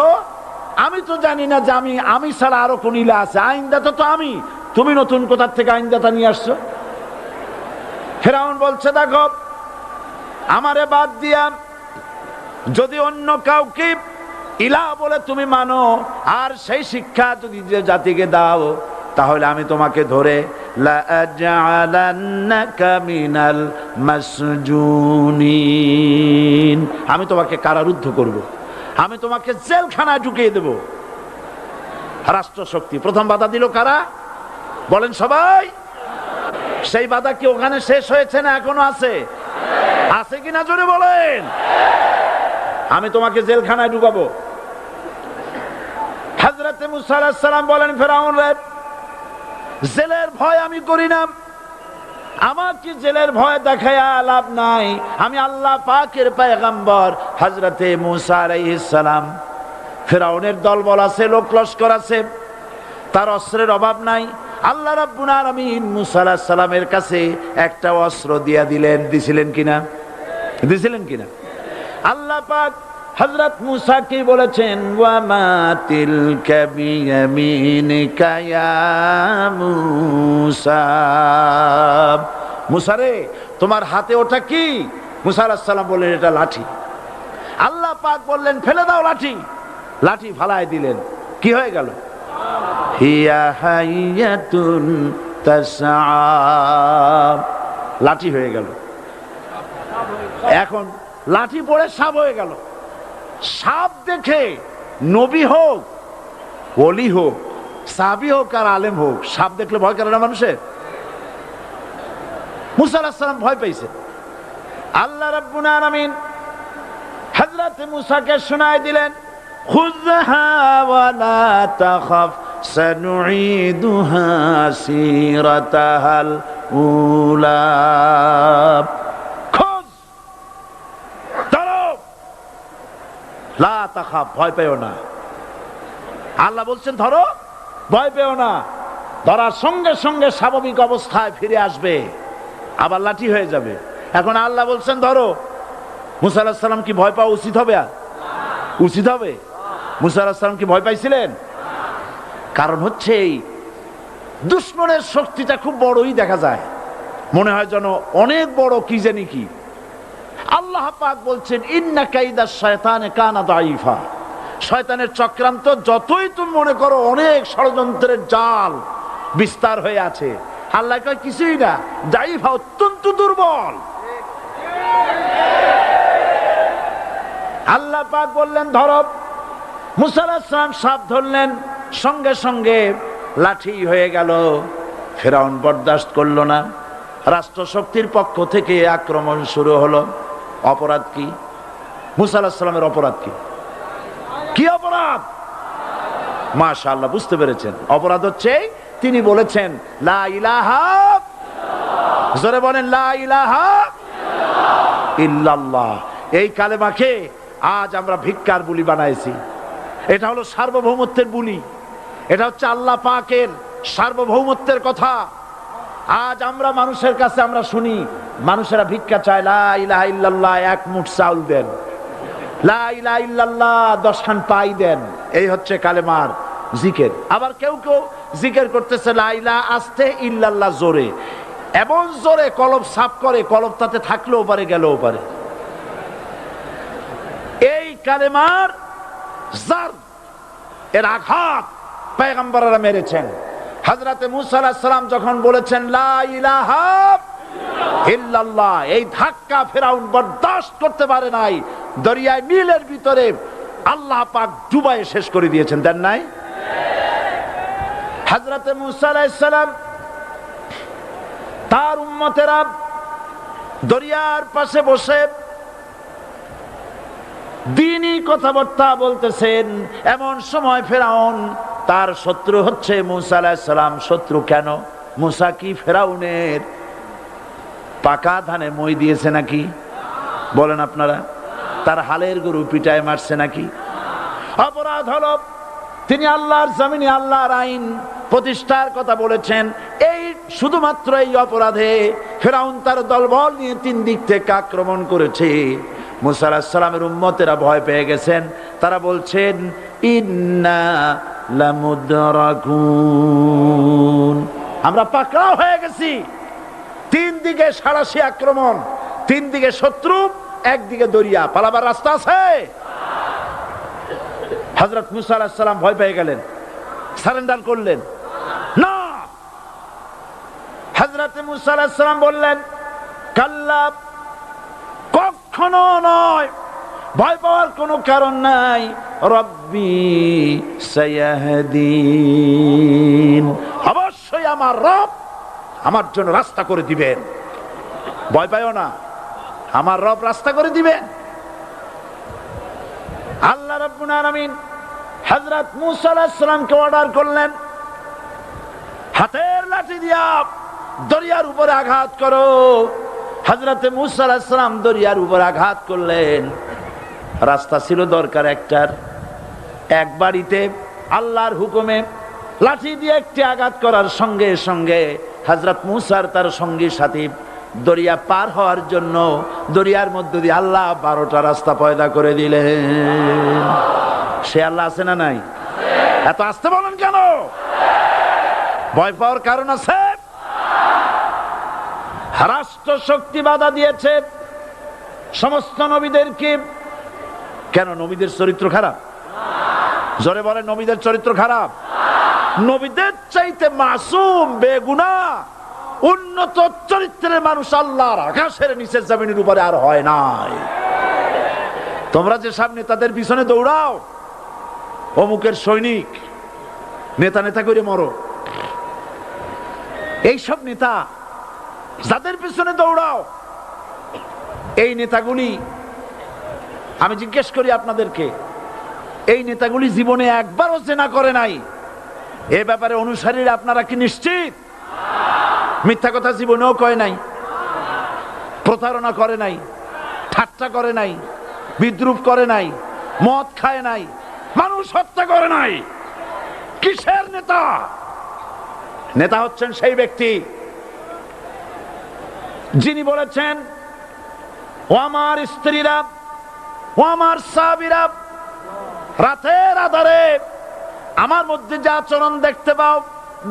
আমি তো জানি না যে আমি ছাড়া আরো কোন ইলা আছে, আইনদাতা তো আমি, তুমি নতুন কোথা থেকে আইনদাতা নিয়ে আসছো? ফেরাউন বলছে দেখো, আমারে বাদ দিয়া যদি অন্য কাউকে ইলা বলে তুমি মানো, আর সেই শিক্ষা যদি যে জাতিকে দাও, তাহলে আমি তোমাকে ধরে লাআজআলান্নাকা মিনাল মাসজুনিন, আমি তোমাকে কারারুদ্ধ করব, আমি তোমাকে জেলখানায় ঢুকিয়ে দেব। রাষ্ট্রশক্তি প্রথম বাধা দিল কারা? বলেন সবাই। সেই বাধা কি ওখানে শেষ হয়েছে না এখনো আছে? আছে কিনা জোরে বলেন। আমি তোমাকে জেলখানায় ঢুকাবো। হযরতে মুসা আলাইহিস সালাম বলেন ফেরাউন রে, জেলের ভয় আমি করি না, আমাকে জেলের ভয় দেখায়া লাভ নাই। আমি আল্লাহ পাকের পয়গম্বর হযরতে মুসা আলাইহিস সালাম। ফেরাউনের দলবল আছে, লোক লস্কর আছে, তার অস্ত্রের অভাব নাই। আল্লাহ রাব্বুল আলামিন মুসা আলাইহিস সালামের কাছে একটা অস্ত্র দিয়া দিলেন। দিছিলেন কিনা? আল্লাহ পাক হযরত মুসা কি বলেছেন? ওয়া মা তিলকা বিয়ামিনিকা ইয়া মুসা, মুসা রে তোমার হাতে ওটা কি? মুসা আলাইহিস সালাম বললেন এটা লাঠি। আল্লাহ পাক বললেন ফেলে দাও লাঠি। লাঠি ফালায় দিলেন। কি হয়ে গেল? হিয়া হাইয়াতুন তাসআ, লাঠি হয়ে গেল। এখন লাঠি পড়ে সাপ হয়ে গেল। সাপ দেখে নবী হোক, ওলি হোক, সাহাবী হোক আর আলেম হোক, সাপ দেখলে ভয় করে না মানুষের? মুসা আলাইহিস সালাম ভয় পাইছে। আল্লাহ রাব্বুল আলামিন হযরত মুসাকে শোনায় দিলেন, খুযহা ওয়া লা তাখাফ সানুঈদুহা সিরাতাহাল উলা, লা তাখাফ, ভয় পেও না। আল্লাহ বলছেন ধরো, ভয় পেও না। ধরার সঙ্গে সঙ্গে স্বাভাবিক অবস্থায় ফিরে আসবে, আবার লাঠি হয়ে যাবে। এখন আল্লাহ বলছেন ধরো। মুসা আলাইহিস সালাম কি ভয় পাওয়া উচিত হবে? উচিত হবে? মুসা আলাইহিস সালাম কি ভয় পাইছিলেন? কারণ হচ্ছে এই দুশমনের শক্তিটা খুব বড়ই দেখা যায়, মনে হয় যেন অনেক বড় কি জানি কি। আল্লাহ পাক বলছেন ইন্না কাইদাশ শায়তানে কানা দাঈফা, শয়তানের চক্রান্ত যতই তুমি মনে করো অনেক ষড়যন্ত্রের জাল বিস্তার হয়ে আছে, আল্লাহ কয় কিছুই না, দাঈফা অত্যন্ত দুর্বল। আল্লাহ পাক বললেন ধরো। মুসা আলাইহিস সালাম সাপ ধরলেন, সঙ্গে সঙ্গে লাঠি হয়ে গেল। ফেরাউন বরদাস্ত করলো না। রাষ্ট্রশক্তির পক্ষ থেকে আক্রমণ শুরু হলো। অপরাধ কি? মুসা আলাইহিস সালামের অপরাধ কি? কি অপরাধ? মাশাআল্লাহ, বুঝতে পেরেছেন। অপরাধ হচ্ছে তিনি বলেছেন লা ইলাহা, জোরে বলেন লা ইলাহা ইল্লাল্লাহ। এই কালেমাকে আজ আমরা ভিক্ষার বুলি বানাইছি। এটা হলো সার্বভৌমত্বের বুলি, এটা হচ্ছে আল্লাহ পাকের সার্বভৌমত্বের কথা। আজ আমরা মানুষের কাছে আমরা শুনি, মানুষেরা ভিক্ষা চায়, লা ইলাহা ইল্লাল্লাহ 1 মুঠ চাউল দেন, লা ইলাহা ইল্লাল্লাহ 10 খান পাই দেন। এই হচ্ছে কালেমার জিকির। আবার কেউ কেউ জিকির করতেছে লা ইলাহা আস্তে, ইল্লাল্লাহ জোরে, এমন জোরে কলব সাফ করে, কলব তাতে থাকলেও পারে গেলেও পারে। এই কালেমার জার, এর আঘাত পয়গম্বররা মেরেছেন। হযরতে মূসা আলাইহিস সালাম যখন বলেছেন লা ইলাহা ইল্লাল্লাহ, এই ধাক্কা ফেরাউন বরদাশত করতে পারে নাই। দরিয়ায় নীলের ভিতরে আল্লাহ পাক ডুবায়ে শেষ করে দিয়েছেন, দেন নাই? হযরতে মূসা আলাইহিস সালাম তার উম্মতেরা দরিয়ার পাশে বসে দ্বীনি কথাবার্তা বলতেছেন। এমন সময় ফেরাউন, তার শত্রু হচ্ছে মূসা আলাইহিস সালাম। শত্রু কেন? মূসা কি ফেরাউনের পাকা ধানে মই দিয়েছে নাকি? বলেন আপনারা। তার হালের গরু পিটায় মারছে নাকি? অপরাধ হলো তিনি আল্লাহর জমিনে আল্লাহর আইন প্রতিষ্ঠার কথা বলেছেন। এই শুধুমাত্র এই অপরাধে ফেরাউন তার দলবল নিয়ে 3 দিক থেকে আক্রমণ করেছে। মূসা আলাইহিস সালামের উম্মতেরা ভয় পেয়ে গেছেন। তারা বলছেন ইন্না লামুদরাকুন, আমরা পাকড়াও হয়ে গেছি। 3 দিকে সাড়াশি আক্রমণ, 3 দিকে শত্রু, একদিকে দরিয়া, পালাবার রাস্তা আছে? হযরত মূসা আলাইহিস সালাম ভয় পেয়ে গেলেন, সারেন্ডার করলেন না। হযরত মূসা আলাইহিস সালাম বললেন কাল্লা, কখনো নয়, ভয় পাওয়ার কোনো কারণ নাই। রব্বি সায়াহদিন, অবশ্যই আমার রব আমার জন্য রাস্তা করে দিবেন। ভয় পাইও না, আমার রব রাস্তা করে দিবেন। আল্লাহ রাব্বুল আলামিন হযরত মূসা আলাইহিস সালামকে অর্ডার করলেন, হাতের লাঠি দিয়া দরিয়ার উপরে আঘাত করো। হযরতে মূসা আলাইহিস সালাম দরিয়ার উপর আঘাত করলেন। রাস্তা ছিল দরকার একটার, এক বাড়িতে আল্লাহর হুকুমে লাঠি দিয়ে একটি আঘাত করার সঙ্গে সঙ্গে হযরত মূসার তার সঙ্গী সাথী দরিয়া পার হওয়ার জন্য দরিয়ার মধ্য দিয়ে আল্লাহ 12টা রাস্তা পয়দা করে দিলেন। সে আল্লাহ আছে না নাই? এত আসতে বলেন কেন? ভয় পাওয়ার কারণ আছে? রাষ্ট্র শক্তি বাধা দিয়েছে সমস্ত নবীদেরকে। কেন? নবীদের চরিত্র খারাপ? জোরে বলেন, নবীদের চরিত্র খারাপ? নবীদের চাইতে মাসুম, বেগুনাহ, উন্নত চরিত্রের মানুষ আল্লাহর আকাশের নিচের জমিনের উপরে আর হয় নাই। তোমরা যে সামনে তাদের পিছনে দৌড়াও, অমুকের সৈনিক, নেতা নেতা করে মরো, এইসব নেতা যাদের পিছনে দৌড়াও, এই নেতাগুলি, আমি জিজ্ঞেস করি আপনাদেরকে, এই নেতাগুলি জীবনে একবারও জেনা করে নাই? এ ব্যাপারে অনুসারীরা আপনারা কি নিশ্চিত? মিথ্যা কথা জীবনেও কয় নাই, প্রতারণা করে নাই, ঠাট্টা করে নাই, বিদ্রুপ করে নাই, মদ খায় নাই, মানুষ হত্যা করে নাই। কিসের নেতা? নেতা হচ্ছেন সেই ব্যক্তি যিনি বলেছেন, ও আমার স্ত্রীরা, ও আমার সাহাবীরা, রাতের আধারে আমার মধ্যে যা আচরণ দেখতে পাও,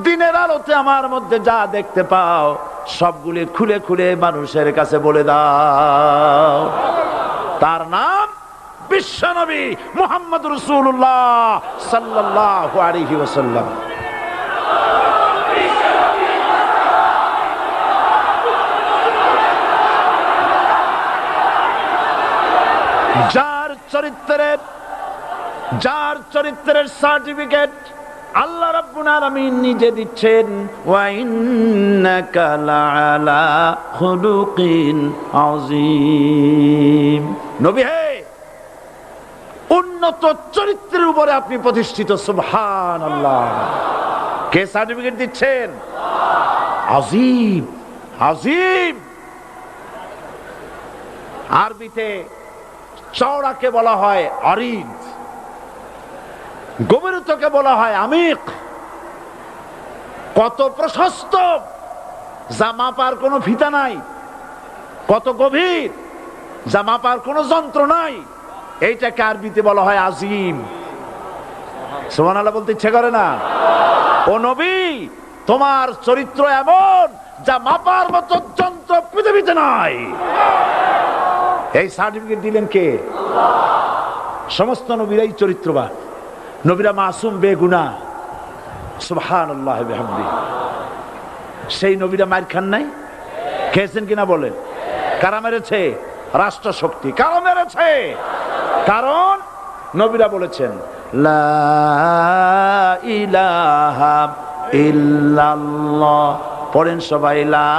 দিনের আলোতে আমার মধ্যে যা দেখতে পাও, সবগুলি খুলে খুলে মানুষের কাছে বলে দাও। তার নাম বিশ্বনবী মুহাম্মদ রাসূলুল্লাহ সাল্লাল্লাহু আলাইহি ওয়াসাল্লাম। যার চরিত্রের সার্টিফিকেট আল্লাহ রাব্বুল আলামিন নিজে দিচ্ছেন, ওয়া ইন্নাকা লাআলা খুলুকিন আযীম। নবী হে, উন্নত চরিত্রের উপরে আপনি প্রতিষ্ঠিত। সুবহানাল্লাহ। কে সার্টিফিকেট দিচ্ছেন? আজিম, আজিম। আরবিতে চওড়াকে বলা হয় আরিদ, গভীরতাকে বলা হয় আমিক। কত প্রশস্ত, যা মাপার কোনো ফিতা নাই, কত গভীর, যা মাপার কোনো যন্ত্র নাই, এইটাকে আরবিতে বলা হয় আজিম। সুবহানাল্লাহ বলতে ইচ্ছে করে না? ও নবী, তোমার চরিত্র এমন যা মাপার মতো যন্ত্র পৃথিবীতে নাই। এই সার্টিফিকেট দিলেন কে? সমস্ত নবীরাই চরিত্রবান, নবীরা মাসুম, বেগুনাহ। সুবহানাল্লাহ বিহামদিহি। সেই নবীরা মার খান নাই? খেয়েছেন কিনা বলেন? কারা মেরেছে? রাষ্ট্র শক্তি। কারা মেরেছে? কারণ নবীরা বলেছেন লা ইলাহা ইল্লাল্লাহ। পড়েন সবাই, লা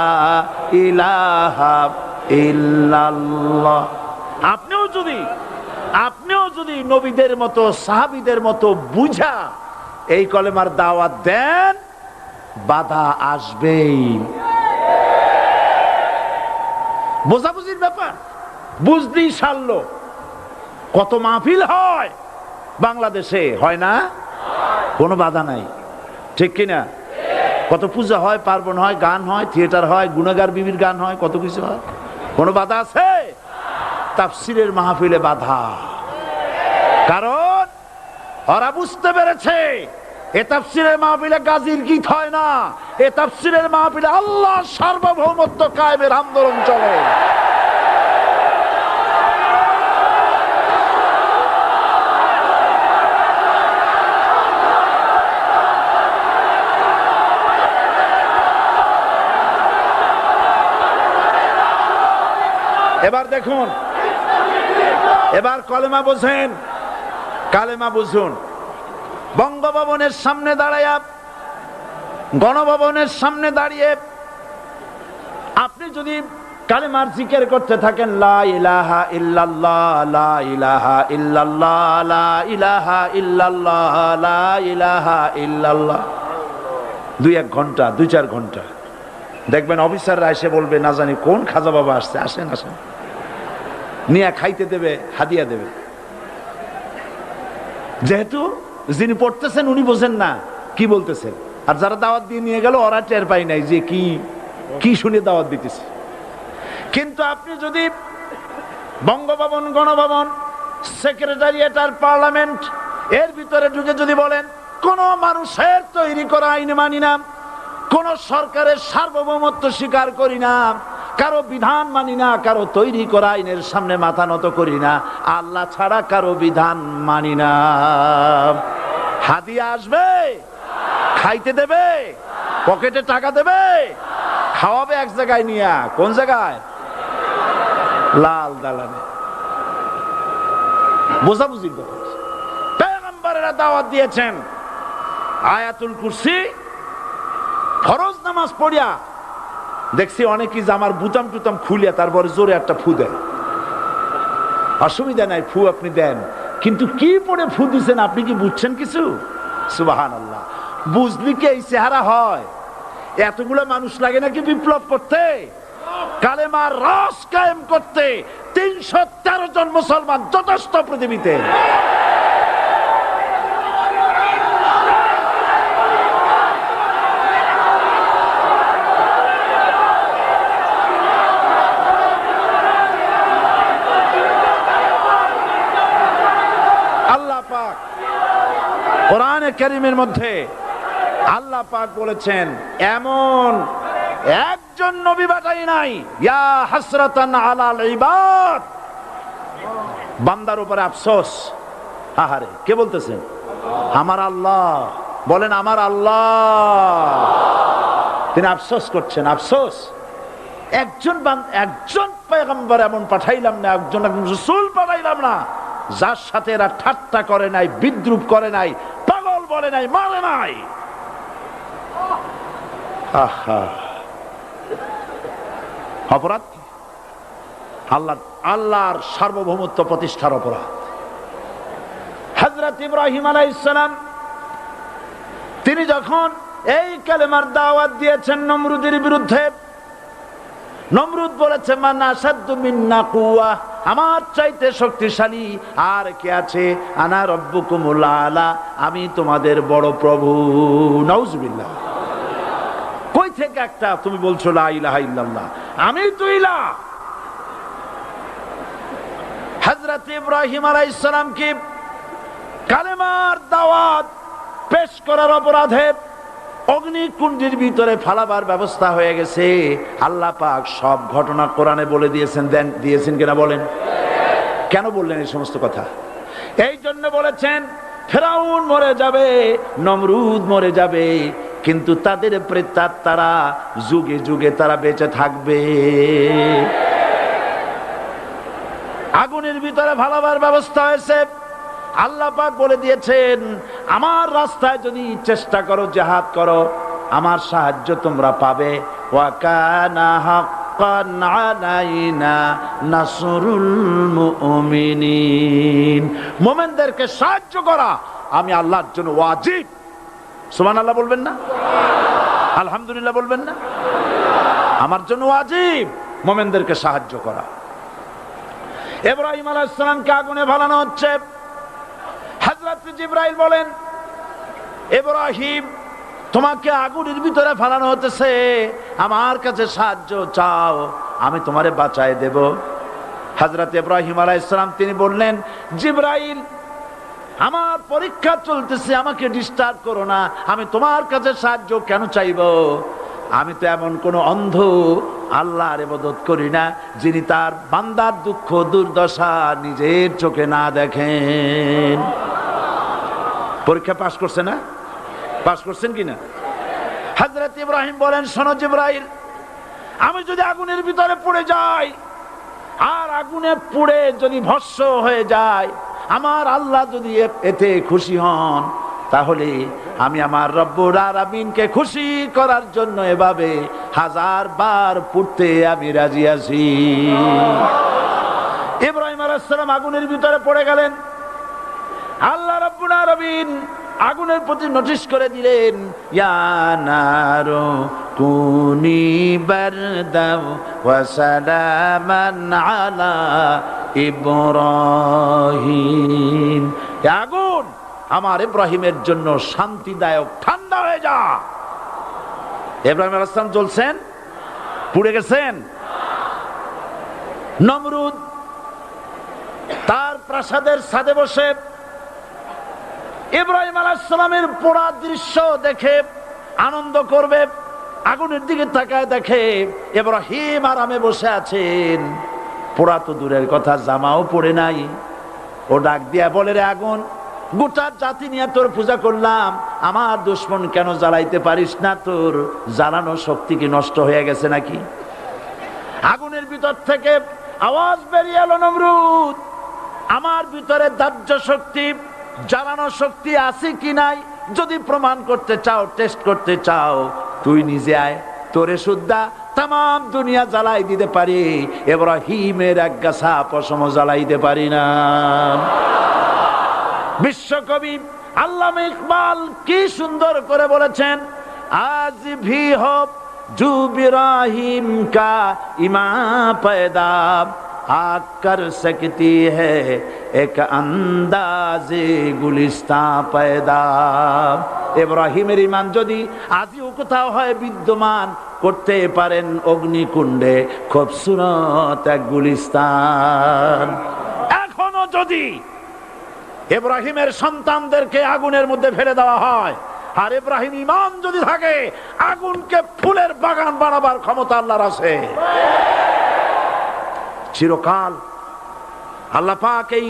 ইলাহা ইল্লাল্লাহ। আপনিও যদি নবীদের মতো, সাহাবীদের মতো বুঝা এই কলেমার দাওয়াত দেন, বাধা আসবেই। বোঝাবুঝির ব্যাপার, বুঝতেই সারলো। কত মাহফিল হয় বাংলাদেশে, হয় না? কোনো বাধা নাই, ঠিক কিনা? কত পূজা হয়, পার্বণ হয়, গান হয়, থিয়েটার হয়, গুনাগার বিবির গান হয়, কত কিছু হয়। কোনো বাধা আছে? তাফসীরের মাহফিলে বাধা। কারণ ওরা বুঝতে পেরেছে এ তাফসীরের মাহফিলে গাজীর গীত হয় না, এ তাফসীরের মাহফিলে আল্লাহর সার্বভৌমত্ব কায়েমের আন্দোলন চলে। এবার দেখুন, এবার কলেমা বোঝেন, কালেমা বুঝুন। বঙ্গভবনের সামনে দাঁড়াইয়া, গণভবনের সামনে দাঁড়িয়ে আপনি যদি কালেমার জিকির করতে থাকেন, লা ইলাহা ইল্লাল্লাহ, লা ইলাহা ইল্লাল্লাহ, লা ইলাহা ইল্লাল্লাহ, লা ইলাহা ইল্লাল্লাহ, 2-1 ঘন্টা, 2-4 ঘন্টা, দেখবেন অফিসাররা এসে বলবে, না জানি কোন খাজা বাবা আসছে, আসেন আসেন, নিয়ে খাইতে দেবে, হাদিয়া দেবে। যেহেতু যিনি পড়তেছেন উনি বোঝেন না কি বলতেছেন, আর যারা দাওয়াত দিয়ে নিয়ে গেল ওরা টের পায় নাই যে কি কি শুনে দাওয়াত দিতেছে। কিন্তু আপনি যদি বঙ্গভবন, গণভবন, সেক্রেটারিয়েট আর পার্লামেন্ট এর ভিতরে ঢুকে যদি বলেন, কোন মানুষের তৈরি করা আইন মানি না, কোন সরকারের সার্বভৌমত্ব স্বীকার করি না, কারো বিধান মানি না, কারো তৈরি করা আইনের সামনে মাথা নত করি না, আল্লাহ ছাড়া কারো বিধান মানি না, হাদিয়া আসবে, খাইতে দেবে, পকেটে টাকা দেবে, খাওয়াবে এক জায়গায় নিয়ে। কোন জায়গায়? লাল দালানে। বোঝাবুঝির ব্যাপার। পয়গম্বরেরা দাওয়াত দিয়েছেন আয়াতুল কুরসি, ফরজ নামাজ পড়িয়া দেখছি অনেকেই জামার বুতাম টুতাম খুলিয়া তারপরে জোরে একটা ফু দেয়। অসুবিধা নাই, ফু আপনি দেন, কিন্তু কি পড়ে ফু দিচ্ছেন আপনি কি বুঝছেন কিছু? সুবহানাল্লাহ। বুঝলি কি এই চেহারা হয়? এতগুলো মানুষ লাগে নাকি বিপ্লব করতে, কালেমার রস কায়েম করতে? 313 জন মুসলমান যথেষ্ট পৃথিবীতে। আল্লাহ পাক কোরআনে কারীমের মধ্যে আল্লাহ পাক বলেছেন, এমন একজন নবী পাঠাই নাই, ইয়া হাসরাতান আলাল ইবাদ, বান্দার উপরে আফসোস। আহারে, কে বলতেছেন? আমার আল্লাহ। বলেন আমার আল্লাহ। তিনি আফসোস করছেন, আফসোস। একজন পয়গম্বর এমন পাঠাইলাম না, একজন রাসূল পাঠাইলাম না যার সাথে এরা ঠাট্টা করে নাই, বিদ্রুপ করে নাই, পাগল বলে নাই, মারে নাই। আহা, অপরাধ আল্লাহর সার্বভৌমত্ব প্রতিষ্ঠার অপরাধ। হযরত হযরত ইব্রাহিম আলাইহিস সালাম তিনি যখন এই কালেমার দাওয়াত দিয়েছেন নমরুদের বিরুদ্ধে, নমরুদ বলেছে মান আসাদ্দু মিন্না কুওয়া, আমার চাইতে শক্তিশালী আর কে আছে? আনা রব্বুকুমুল আলা, আমি তোমাদের বড় প্রভু। নাউজুবিল্লাহ। কই থেকে একটা তুমি বলছো লা ইলাহা ইল্লাল্লাহ, আমি তো ইলাহ। হযরত ইব্রাহিম আলাইহিস সালামকে কালেমার দাওয়াত পেশ করার অপরাধে অগ্নিকুণ্ডের ভিতরে ফালাবার ব্যবস্থা হয়ে গেছে। আল্লাহ পাক সব ঘটনা কোরআনে বলে দিয়েছেন কিনা বলেন? কেন বললেন এই সমস্ত কথা? এই জন্য বলেছেন ফেরাউন মরে যাবে, নমরুদ মরে যাবে, কিন্তু তাদের প্রেতাত্মারা যুগে যুগে তারা বেঁচে থাকবে। আগুনের ভিতরে ফালাবার ব্যবস্থা হয়েছে। আল্লাহ পাক বলে দিয়েছেন আমার রাস্তায় যদি চেষ্টা করো, জিহাদ করো, আমার সাহায্য তোমরা পাবে। ওয়া কানা হাক্কান আলাইনা নাসরুল মুমিনিন, মুমিনদেরকে সাহায্য করা আমি আল্লাহর জন্য ওয়াজিব। সুবহানাল্লাহ বলবেন না? আলহামদুলিল্লাহ বলবেন না? আমার জন্য ওয়াজিব মুমিনদেরকে সাহায্য করা। ইব্রাহিম আলাইহিস সালামকে আগুনে ফেলানো হচ্ছে। হযরত জিবরাইল বলেন ইব্রাহিম তোমাকে আগুনের ভিতরে ফেলানো হতেছে, আমার কাছে সাহায্য চাও, আমি তোমারে বাঁচায় দেব। হযরত ইব্রাহিম আলাইহিস সালাম তিনি বললেন জিবরাইল আমার পরীক্ষা চলতেছে, আমাকে ডিস্টার্ব করো না, আমি তোমার কাছে সাহায্য কেন চাইবো? আমি তো এমন কোন অন্ধ আল্লাহর ইবাদত করি না যিনি তার বান্দার দুঃখ দুর্দশা নিজের চোখে না দেখেন। পরীক্ষা পাস করছে না? পাস করছেন কিনা? হযরত ইব্রাহিম বলেন শোনো জিবরাইল, আমি যদি আগুনের ভিতরে পড়ে যাই আর আগুনে পুড়ে যদি ভস্ম হয়ে যায়, আমার আল্লাহ যদি এতে খুশি হন, তাহলে আমি আমার রব্বুল আলামিনকে খুশি করার জন্য এভাবে 1000 বার পড়তে আমি রাজি আছি। ইব্রাহিম আলাইহিস সালাম আগুনের ভিতরে পড়ে গেলেন। আল্লাহ রাব্বুল আলামিন আগুনের প্রতি নোটিশ করে দিলেন ইয়া নারু কুনি বারদাও ওয়া সালামান আলা ইব্রাহিম, আগুন আমার ইব্রাহিমের জন্য শান্তিদায়ক ঠান্ডা হয়ে যা। ইব্রাহিম আলাইহিস সালাম জ্বলছেন, পুড়ে গেছেন। নমরুদ তার প্রাসাদের ছাদে বসে ইব্রাহিম আলাইহিস সালামের পোড়া দৃশ্য দেখে আনন্দ করবে, আগুনের দিকে তাকায় দেখে ইব্রাহিম আরামে বসে আছেন। পোড়া তো দূরের কথা, জামাও পড়ে নাই। ও ডাক দিয়া বলে রে আগুন, গোটা জাতি নিয়ে তোর পূজা করলাম, আমার দুশমন কেন জ্বালাইতে পারিস না? তোর জ্বালানো শক্তি কি নষ্ট হয়ে গেছে নাকি? আগুনের ভিতর থেকে আওয়াজ বেরিয়ে এলো নমরুদ, আমার ভিতরে দাহ্য শক্তি জ্বালানো শক্তি আছে কি নাই যদি প্রমাণ করতে চাও, টেস্ট করতে চাও, তুই নিজে আয়, তোরে সুদ্ধা তাম দুনিয়া জ্বালাই দিতে পারি, ইব্রাহিমের এক গাছা পশম জ্বালাইতে পারি না। বিশ্বকবি আল্লামা ইকবাল কি সুন্দর করে বলেছেন, আজ ভি হো জু ইব্রাহিম কা ইমা पैदा आग कर सकती है एक अंदाजे गुलिस्तां पैदा। ইব্রাহিমের ঈমান যদি আজও কোথাও হয় বিদ্যমান, করতে পারেন অগ্নিকুণ্ডে খুবসুরত এক গুলিস্তান। এখনো যদি ইব্রাহিমের সন্তানদেরকে আগুনের মধ্যে ফেলে দেওয়া হয়, আর ইব্রাহিম ঈমান যদি থাকে, আগুনকে ফুলের বাগান বানাবার ক্ষমতা আল্লাহর আছে। চিরকাল আল্লাহ পাক এই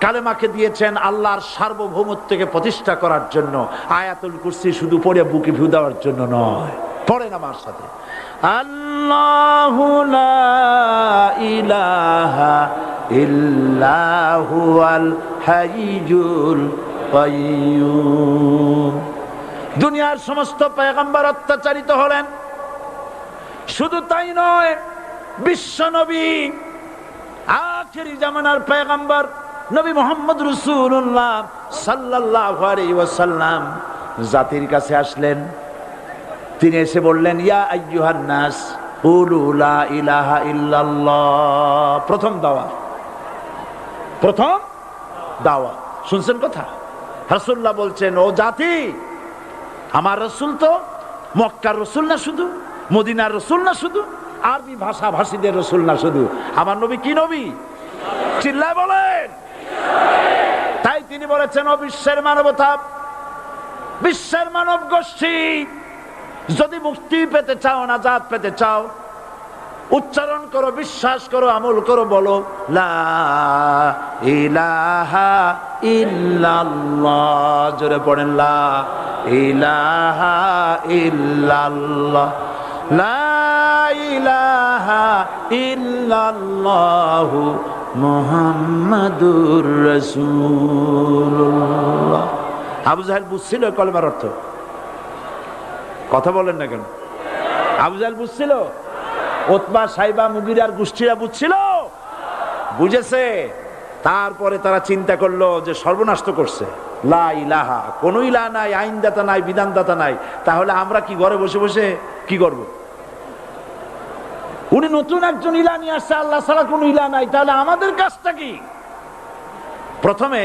কালেমাকে দিয়েছেন আল্লাহর সার্বভৌমত্বকে প্রতিষ্ঠা করার জন্য। আয়াতুল কুরসি শুধু পড়ে বুকে ভিউ দেওয়ার জন্য নয়, পড়েন আমার সাথে, আল্লাহু লা ইলাহা ইল্লা হুয়াল হাইয়ুল কাইয়্যুম। দুনিয়ার সমস্ত পয়গম্বর অত্যাচারিত হলেন, শুধু তাই নয়, বিশ্ব নবী আখিরি জামানার পয়গম্বর নবী মুহাম্মদ রাসূলুল্লাহ সাল্লাল্লাহু আলাইহি ওয়াসাল্লাম জাতির কাছে আসলেন। তিনি এসে বললেন, ইয়া আইয়ুহান নাস কুলু লা ইলাহা ইল্লাল্লাহ। প্রথম দাওয়াত শুনছেন কথা? রাসূলুল্লাহ বলছেন, ও জাতি, আমার রাসূল তো মক্কার রাসূল না শুধু, মদিনার রাসূল না শুধু, আরবি ভাষা ভাষীদের রাসূল না শুধু, আমার নবী কি নবী? চিল্লায় বলেন। তাই তিনি বলেছেন, ও বিশ্বের মানবতা, বিশ্বের মানব গোষ্ঠী, যদি মুক্তি পেতে চাও, নাজাত পেতে চাও, উচ্চারণ করো, বিশ্বাস করো, আমল করো, বলো লা ইলাহা ইল্লাল্লাহ। জোরে পড়েন, লা ইলাহা ইল্লাল্লাহ, লা ইলাহা ইল্লাল্লাহু মুহাম্মাদুর রাসূলুল্লাহ। আবু জাহেল বুঝছিল কলেমার অর্থ? কথা বলেন না কেন? আবু জাহেল বুঝছিল? উতবা, সাইবা, মুগিরার গোষ্ঠীরা বুঝছিল? বুঝেছে। তারপরে তারা চিন্তা করলো যে সর্বনাশ তো করছে, লা ইলাহা, কোন ইলাহা নাই, আইনদাতা নাই, বিধানদাতা নাই, তাহলে আমরা কি ঘরে বসে বসে কি করব? উনি নতুন একজন ইলাহ নিয়ে আসছে, আল্লাহ ছাড়া কোন ইলাহ নাই, তাহলে আমাদের কাজটা কি? প্রথমে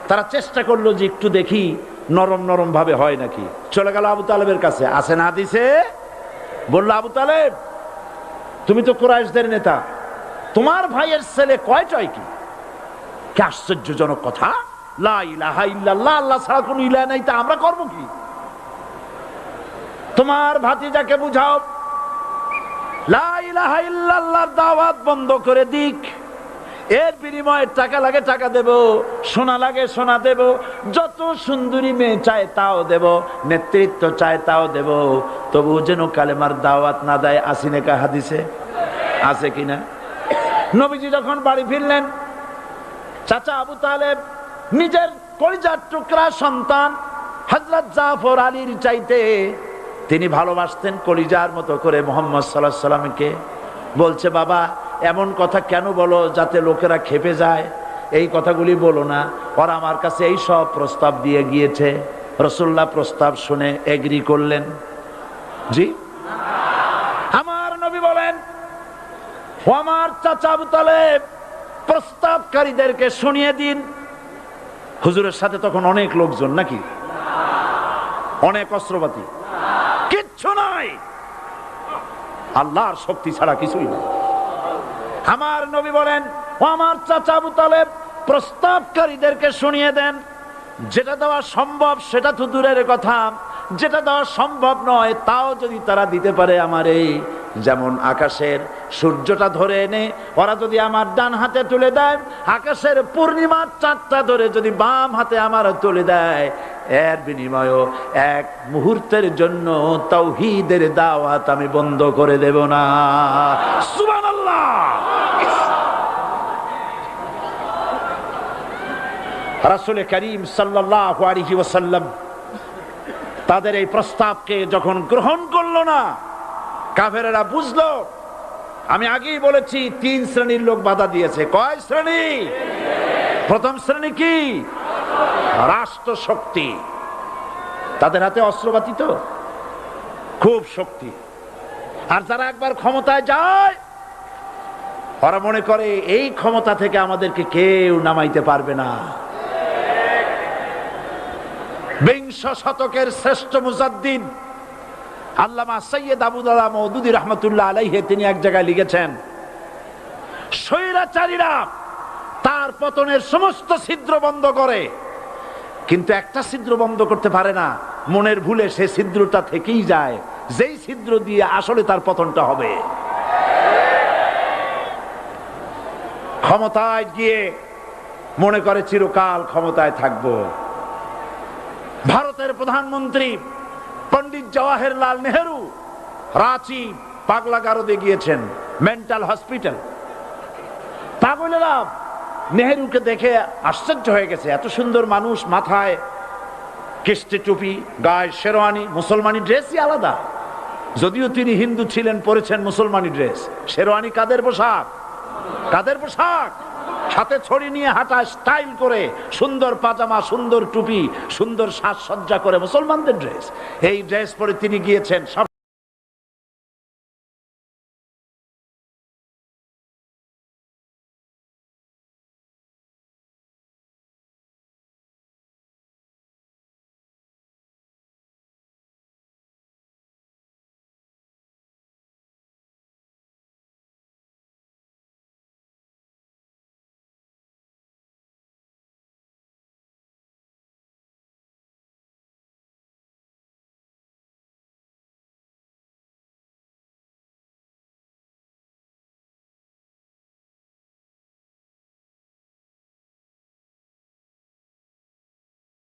তারা চেষ্টা করলো যে একটু দেখি নরম নরম ভাবে হয় নাকি। চলে গেল আবু তালেবের কাছে, আসে না দিছে, বললো, আবু তালেব, তুমি তো কুরাইশদের নেতা, তোমার ভাইয়ের ছেলে কয়টাই কি? কি আশ্চর্যজনক কথা! লা ইলাহা ইল্লাল্লাহ, আল্লাহ ছাড়া কোনো ইলাহ নাই, তা আমরা করব কি? তোমার ভাতিজাকে বুঝাও লা ইলাহা ইল্লাল্লাহর দাওয়াত বন্ধ করে দিক, এর বিনিময়ে টাকা লাগে টাকা দেব, সোনা লাগে সোনা দেব, যত সুন্দরী মেয়ে চায় তাও দেব, নেতৃত্ব চায় তাও দেব, তবু যেন কালেমার দাওয়াত না দেয়। আসিনেকা হাদিসে আছে কিনা? নবীজি যখন বাড়ি ফিরলেন, চাচা আবু তালেব নিজের কলিজার টুকরা সন্তান হযরত জাফর আলীর চাইতে তিনি ভালোবাসতেন কলিজার মতো করে মুহাম্মদ সাল্লাল্লাহু আলাইহি সাল্লামকে। বলছে, বাবা, এমন কথা কেন বলো যাতে লোকেরা খেপে যায়? এই কথাগুলি বলো না, ওরা আমার কাছে এই সব প্রস্তাব দিয়ে গিয়েছে। রাসূলুল্লাহ প্রস্তাব শুনে এগ্রি করলেন। জি, আমার নবী বলেন, ও আমার চাচা আবু তালেব, প্রস্তাবকারীদেরকে শুনিয়ে দিন। হুজুরের সাথে তখন অনেক লোকজন নাকি? অনেক অস্ত্রপাতি? কিচ্ছু নাই, আল্লাহর শক্তি ছাড়া কিছুই না। আমার নবী বলেন, ও আমার চাচা আবু তালেব, প্রস্তাবকারীদেরকে শুনিয়ে দেন, যেটা দেওয়া সম্ভব সেটা তো দূরের কথা, যেটা দেওয়া সম্ভব নয় তাও যদি তারা দিতে পারে আমারে, যেমন আকাশের সূর্যটা ধরে এনে ওরা যদি আমার ডান হাতে তুলে দেয়, আকাশের পূর্ণিমার চাঁদটা ধরে যদি বাম হাতে আমার তুলে দেয়, এর বিনিময়ে এক মুহূর্তের জন্য তাওহীদের দাওয়াত আমি বন্ধ করে দেব না। সুবহানাল্লাহ। রাসূল করিম সাল্লাল্লাহু আলাইহি ওয়াসাল্লাম তাদের এই প্রস্তাবকে যখন গ্রহণ করলো না, কাফেরেরা বুঝলো। আমি আগেই বলেছি 3 শ্রেণীর লোক বাধা দিয়েছে। কয় শ্রেণী? প্রথম শ্রেণী কি? রাষ্ট্র শক্তি, তাদের হাতে অস্ত্রপাতি তো খুব শক্তি, আর যারা একবার ক্ষমতায় যায় ওরা মনে করে এই ক্ষমতা থেকে আমাদেরকে কেউ নামাইতে পারবে না। বিংশ শতকের শ্রেষ্ঠ মুজাদ্দিদ আল্লামা সৈয়দ আবুদুল্লাহ মওদুদী রাহমাতুল্লাহ আলাইহি তিনি এক জায়গায় লিখেছেন, স্বৈরাচারীরা তার পতনের সমস্ত ছিদ্র বন্ধ করে, কিন্তু একটা ছিদ্র বন্ধ করতে পারে না, মনের ভুলে সে ছিদ্রটা থেকেই যায়, যেই ছিদ্র দিয়ে আসলে তার পতনটা হবে। ক্ষমতায় গিয়ে মনে করে চিরকাল ক্ষমতায় থাকবো। ভারতের প্রধানমন্ত্রী পণ্ডিত জওয়াহরলাল নেহেরু রাঁচি পাগলাগারদে গিয়েছেন, মেন্টাল হসপিটাল। পাগলেরা নেহেরুকে দেখে আশ্চর্য হয়ে গেছে, এত সুন্দর মানুষ, মাথায় কিস্তি টুপি, গায়ে শেরওয়ানি, মুসলমানি ড্রেসই আলাদা, যদিও তিনি হিন্দু ছিলেন, পরেছেন মুসলমানি ড্রেস। শেরওয়ানি কাদের পোশাক? কাদের পোশাক? হাতে ছড়ি নিয়ে হাঁটা, স্টাইল করে, সুন্দর পাজামা, সুন্দর টুপি, সুন্দর সাজসজ্জা করে, মুসলমানদের ড্রেস, এই ড্রেস পরে তিনি গিয়েছেন।